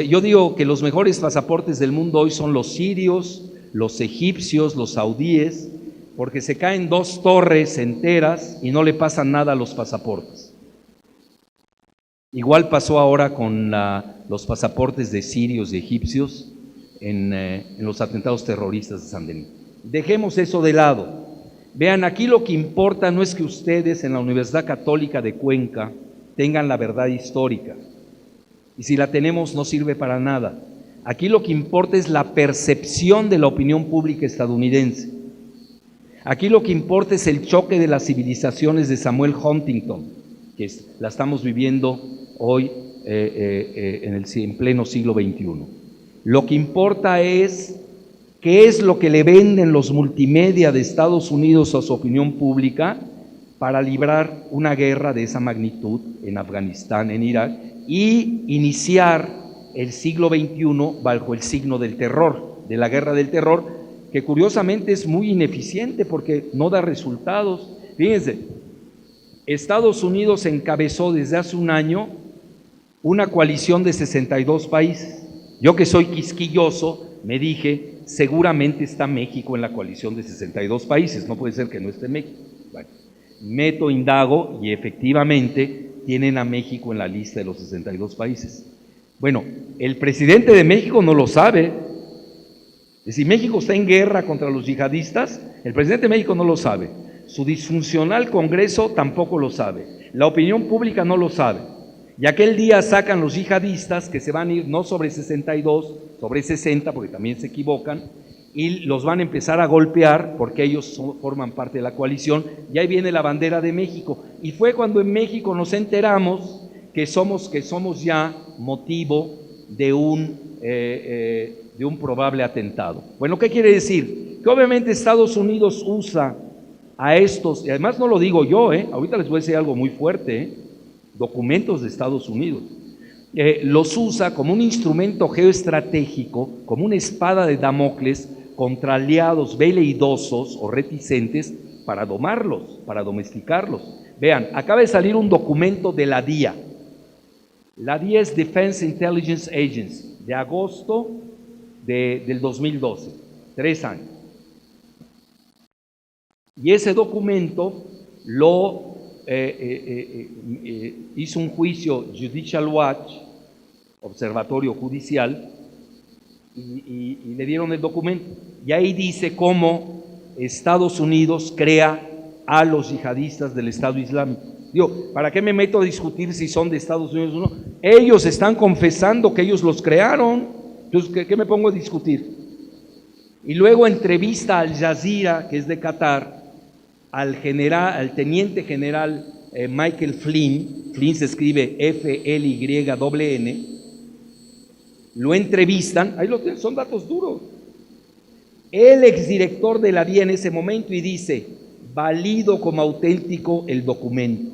Yo digo que los mejores pasaportes del mundo hoy son los sirios, los egipcios, los saudíes, porque se caen 2 torres enteras y no le pasa nada a los pasaportes. Igual pasó ahora con los pasaportes de sirios y egipcios en los atentados terroristas de San Denis. Dejemos eso de lado. Vean, aquí lo que importa no es que ustedes en la Universidad Católica de Cuenca tengan la verdad histórica. Y si la tenemos no sirve para nada. Aquí lo que importa es la percepción de la opinión pública estadounidense. Aquí lo que importa es el choque de las civilizaciones de Samuel Huntington, que la estamos viviendo hoy en pleno siglo XXI. Lo que importa es qué es lo que le venden los multimedia de Estados Unidos a su opinión pública para librar una guerra de esa magnitud en Afganistán, en Irak, y iniciar el siglo XXI bajo el signo del terror, de la guerra del terror, que curiosamente es muy ineficiente porque no da resultados. Fíjense, Estados Unidos encabezó desde hace un año una coalición de 62 países. Yo que soy quisquilloso, me dije, seguramente está México en la coalición de 62 países, no puede ser que no esté México. Bueno, meto, indago y efectivamente tienen a México en la lista de los 62 países. Bueno, el presidente de México no lo sabe. Es decir, México está en guerra contra los yihadistas, el presidente de México no lo sabe. Su disfuncional Congreso tampoco lo sabe. La opinión pública no lo sabe. Y aquel día sacan los yihadistas que se van a ir no sobre 62, sobre 60, porque también se equivocan, y los van a empezar a golpear porque ellos forman parte de la coalición, y ahí viene la bandera de México. Y fue cuando en México nos enteramos que somos ya motivo de un probable atentado. Bueno, ¿qué quiere decir? Que obviamente Estados Unidos usa a estos, y además no lo digo yo, ahorita les voy a decir algo muy fuerte, documentos de Estados Unidos, los usa como un instrumento geoestratégico, como una espada de Damocles contra aliados veleidosos o reticentes para domarlos, para domesticarlos. Vean, acaba de salir un documento de la DIA. La DIA es Defense Intelligence Agency, de agosto del 2012, 3 años. Y ese documento lo hizo un juicio Judicial Watch, observatorio judicial, y le dieron el documento. Y ahí dice cómo Estados Unidos crea a los yihadistas del Estado Islámico. Digo, ¿para qué me meto a discutir si son de Estados Unidos o no? Ellos están confesando que ellos los crearon. Entonces, ¿qué me pongo a discutir? Y luego entrevista al Al Jazeera, que es de Qatar, al teniente general Michael Flynn. Flynn se escribe F-L-Y-N. Lo entrevistan, ahí lo tienen, son datos duros. El exdirector de la DIA en ese momento, y dice, valido como auténtico el documento.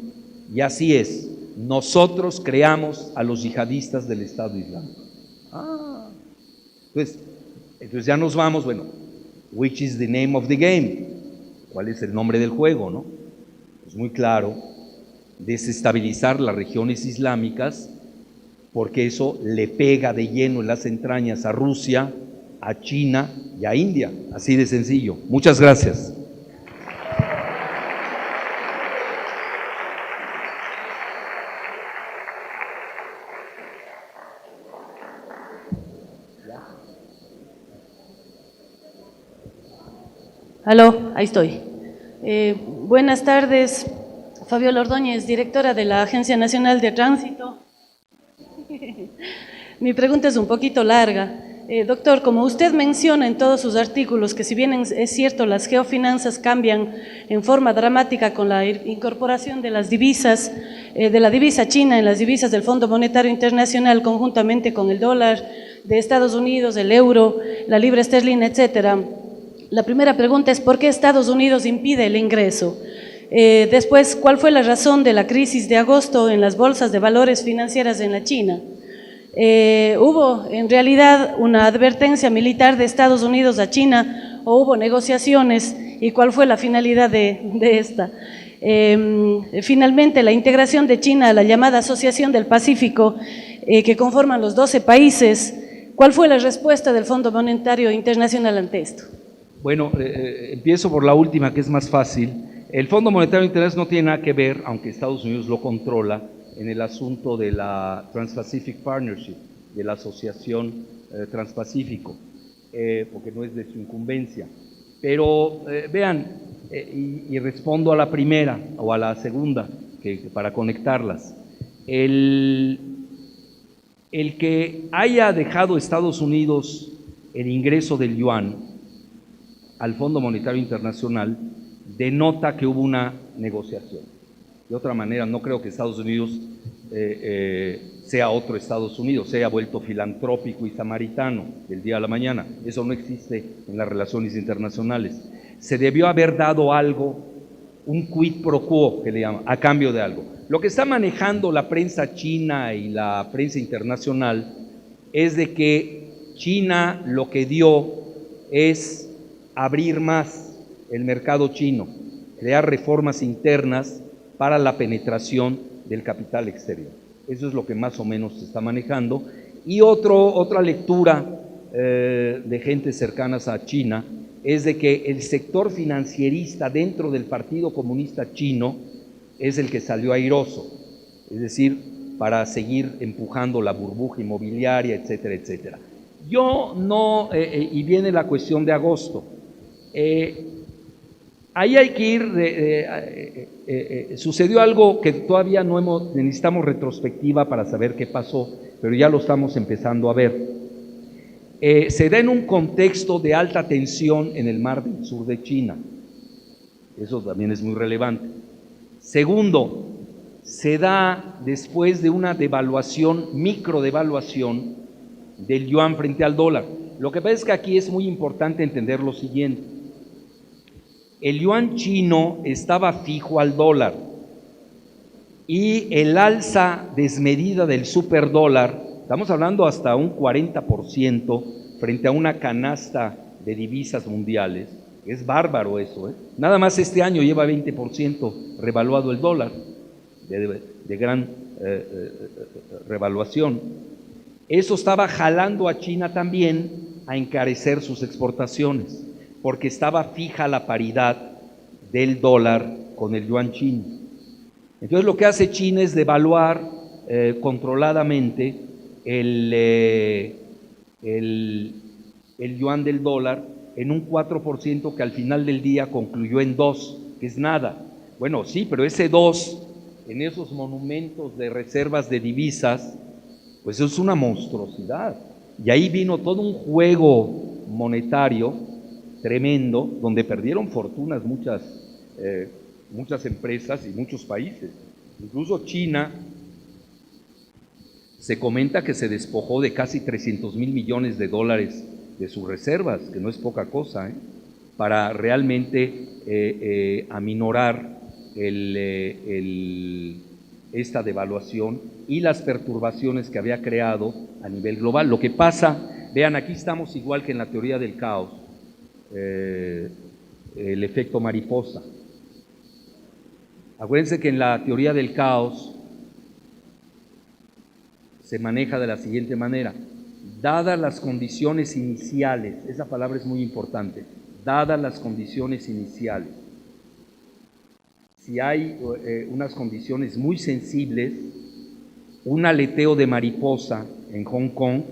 Y así es, nosotros creamos a los yihadistas del Estado Islámico. Entonces ya nos vamos, bueno, which is the name of the game? ¿Cuál es el nombre del juego, no? Es muy claro, desestabilizar las regiones islámicas, porque eso le pega de lleno en las entrañas a Rusia, a China y a India, así de sencillo. Muchas gracias. Aló, ahí estoy. Buenas tardes, Fabiola Ordóñez, directora de la Agencia Nacional de Tránsito. Mi pregunta es un poquito larga. Doctor, como usted menciona en todos sus artículos que si bien es cierto las geofinanzas cambian en forma dramática con la incorporación de las divisas, de la divisa china en las divisas del Fondo Monetario Internacional conjuntamente con el dólar de Estados Unidos, el euro, la libra esterlina, etcétera. La primera pregunta es ¿por qué Estados Unidos impide el ingreso? Después, ¿cuál fue la razón de la crisis de agosto en las bolsas de valores financieras en la China? ¿Hubo en realidad una advertencia militar de Estados Unidos a China o hubo negociaciones y cuál fue la finalidad de esta? Finalmente, la integración de China a la llamada Asociación del Pacífico que conforman los 12 países, ¿cuál fue la respuesta del Fondo Monetario Internacional ante esto? Bueno, Empiezo por la última, que es más fácil. El Fondo Monetario Internacional no tiene nada que ver, aunque Estados Unidos lo controla, en el asunto de la Trans-Pacific Partnership, de la Asociación Transpacífico, porque no es de su incumbencia. Pero vean, y respondo a la primera o a la segunda, para conectarlas. El que haya dejado Estados Unidos el ingreso del yuan al Fondo Monetario Internacional denota que hubo una negociación. De otra manera, no creo que Estados Unidos sea otro Estados Unidos, se haya vuelto filantrópico y samaritano del día a la mañana. Eso no existe en las relaciones internacionales. Se debió haber dado algo, un quid pro quo, que le llaman, a cambio de algo. Lo que está manejando la prensa china y la prensa internacional es de que China lo que dio es abrir más el mercado chino, crear reformas internas para la penetración del capital exterior. Eso es lo que más o menos se está manejando. Y otra lectura de gente cercanas a China es de que el sector financierista dentro del Partido Comunista Chino es el que salió airoso, es decir, para seguir empujando la burbuja inmobiliaria, etcétera, etcétera. Yo no, y viene la cuestión de agosto, ahí hay que ir, sucedió algo que todavía no necesitamos retrospectiva para saber qué pasó, pero ya lo estamos empezando a ver. Se da en un contexto de alta tensión en el mar del sur de China, eso también es muy relevante. Segundo, se da después de una devaluación, microdevaluación del yuan frente al dólar. Lo que pasa es que aquí es muy importante entender lo siguiente. El yuan chino estaba fijo al dólar y el alza desmedida del superdólar, estamos hablando hasta un 40% frente a una canasta de divisas mundiales. Es bárbaro eso, ¿eh? Nada más este año lleva 20% revaluado el dólar, de gran revaluación. Eso estaba jalando a China también a encarecer sus exportaciones, porque estaba fija la paridad del dólar con el yuan chino. Entonces lo que hace China es devaluar controladamente el yuan del dólar en un 4% que al final del día concluyó en 2, que es nada. Bueno, sí, pero ese 2 en esos monumentos de reservas de divisas, pues es una monstruosidad. Y ahí vino todo un juego monetario tremendo, donde perdieron fortunas muchas empresas y muchos países. Incluso China, se comenta que se despojó de casi 300,000 millones de dólares de sus reservas, que no es poca cosa, para realmente aminorar esta devaluación y las perturbaciones que había creado a nivel global. Lo que pasa, vean, aquí estamos igual que en la teoría del caos, el efecto mariposa. Acuérdense que en la teoría del caos se maneja de la siguiente manera: dadas las condiciones iniciales, esa palabra es muy importante, dadas las condiciones iniciales, si hay unas condiciones muy sensibles, un aleteo de mariposa en Hong Kong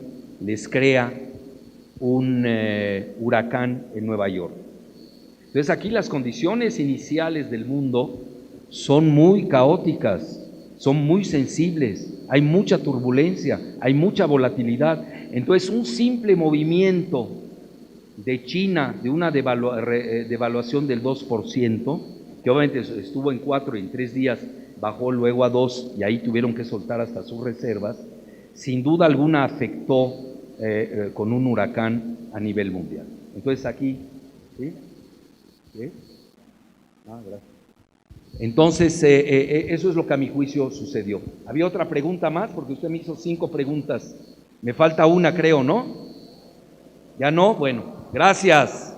les crea un huracán en Nueva York. Entonces aquí las condiciones iniciales del mundo son muy caóticas, son muy sensibles, hay mucha turbulencia, hay mucha volatilidad. Entonces un simple movimiento de China de una devaluación del 2%, que obviamente estuvo en 4 y en 3 días bajó luego a 2 y ahí tuvieron que soltar hasta sus reservas, sin duda alguna afectó con un huracán a nivel mundial. Entonces aquí, ¿sí? ¿Sí? Gracias. Entonces, eso es lo que a mi juicio sucedió. ¿Había otra pregunta más? Porque usted me hizo 5 preguntas. Me falta una, creo, ¿no? ¿Ya no? Bueno, gracias.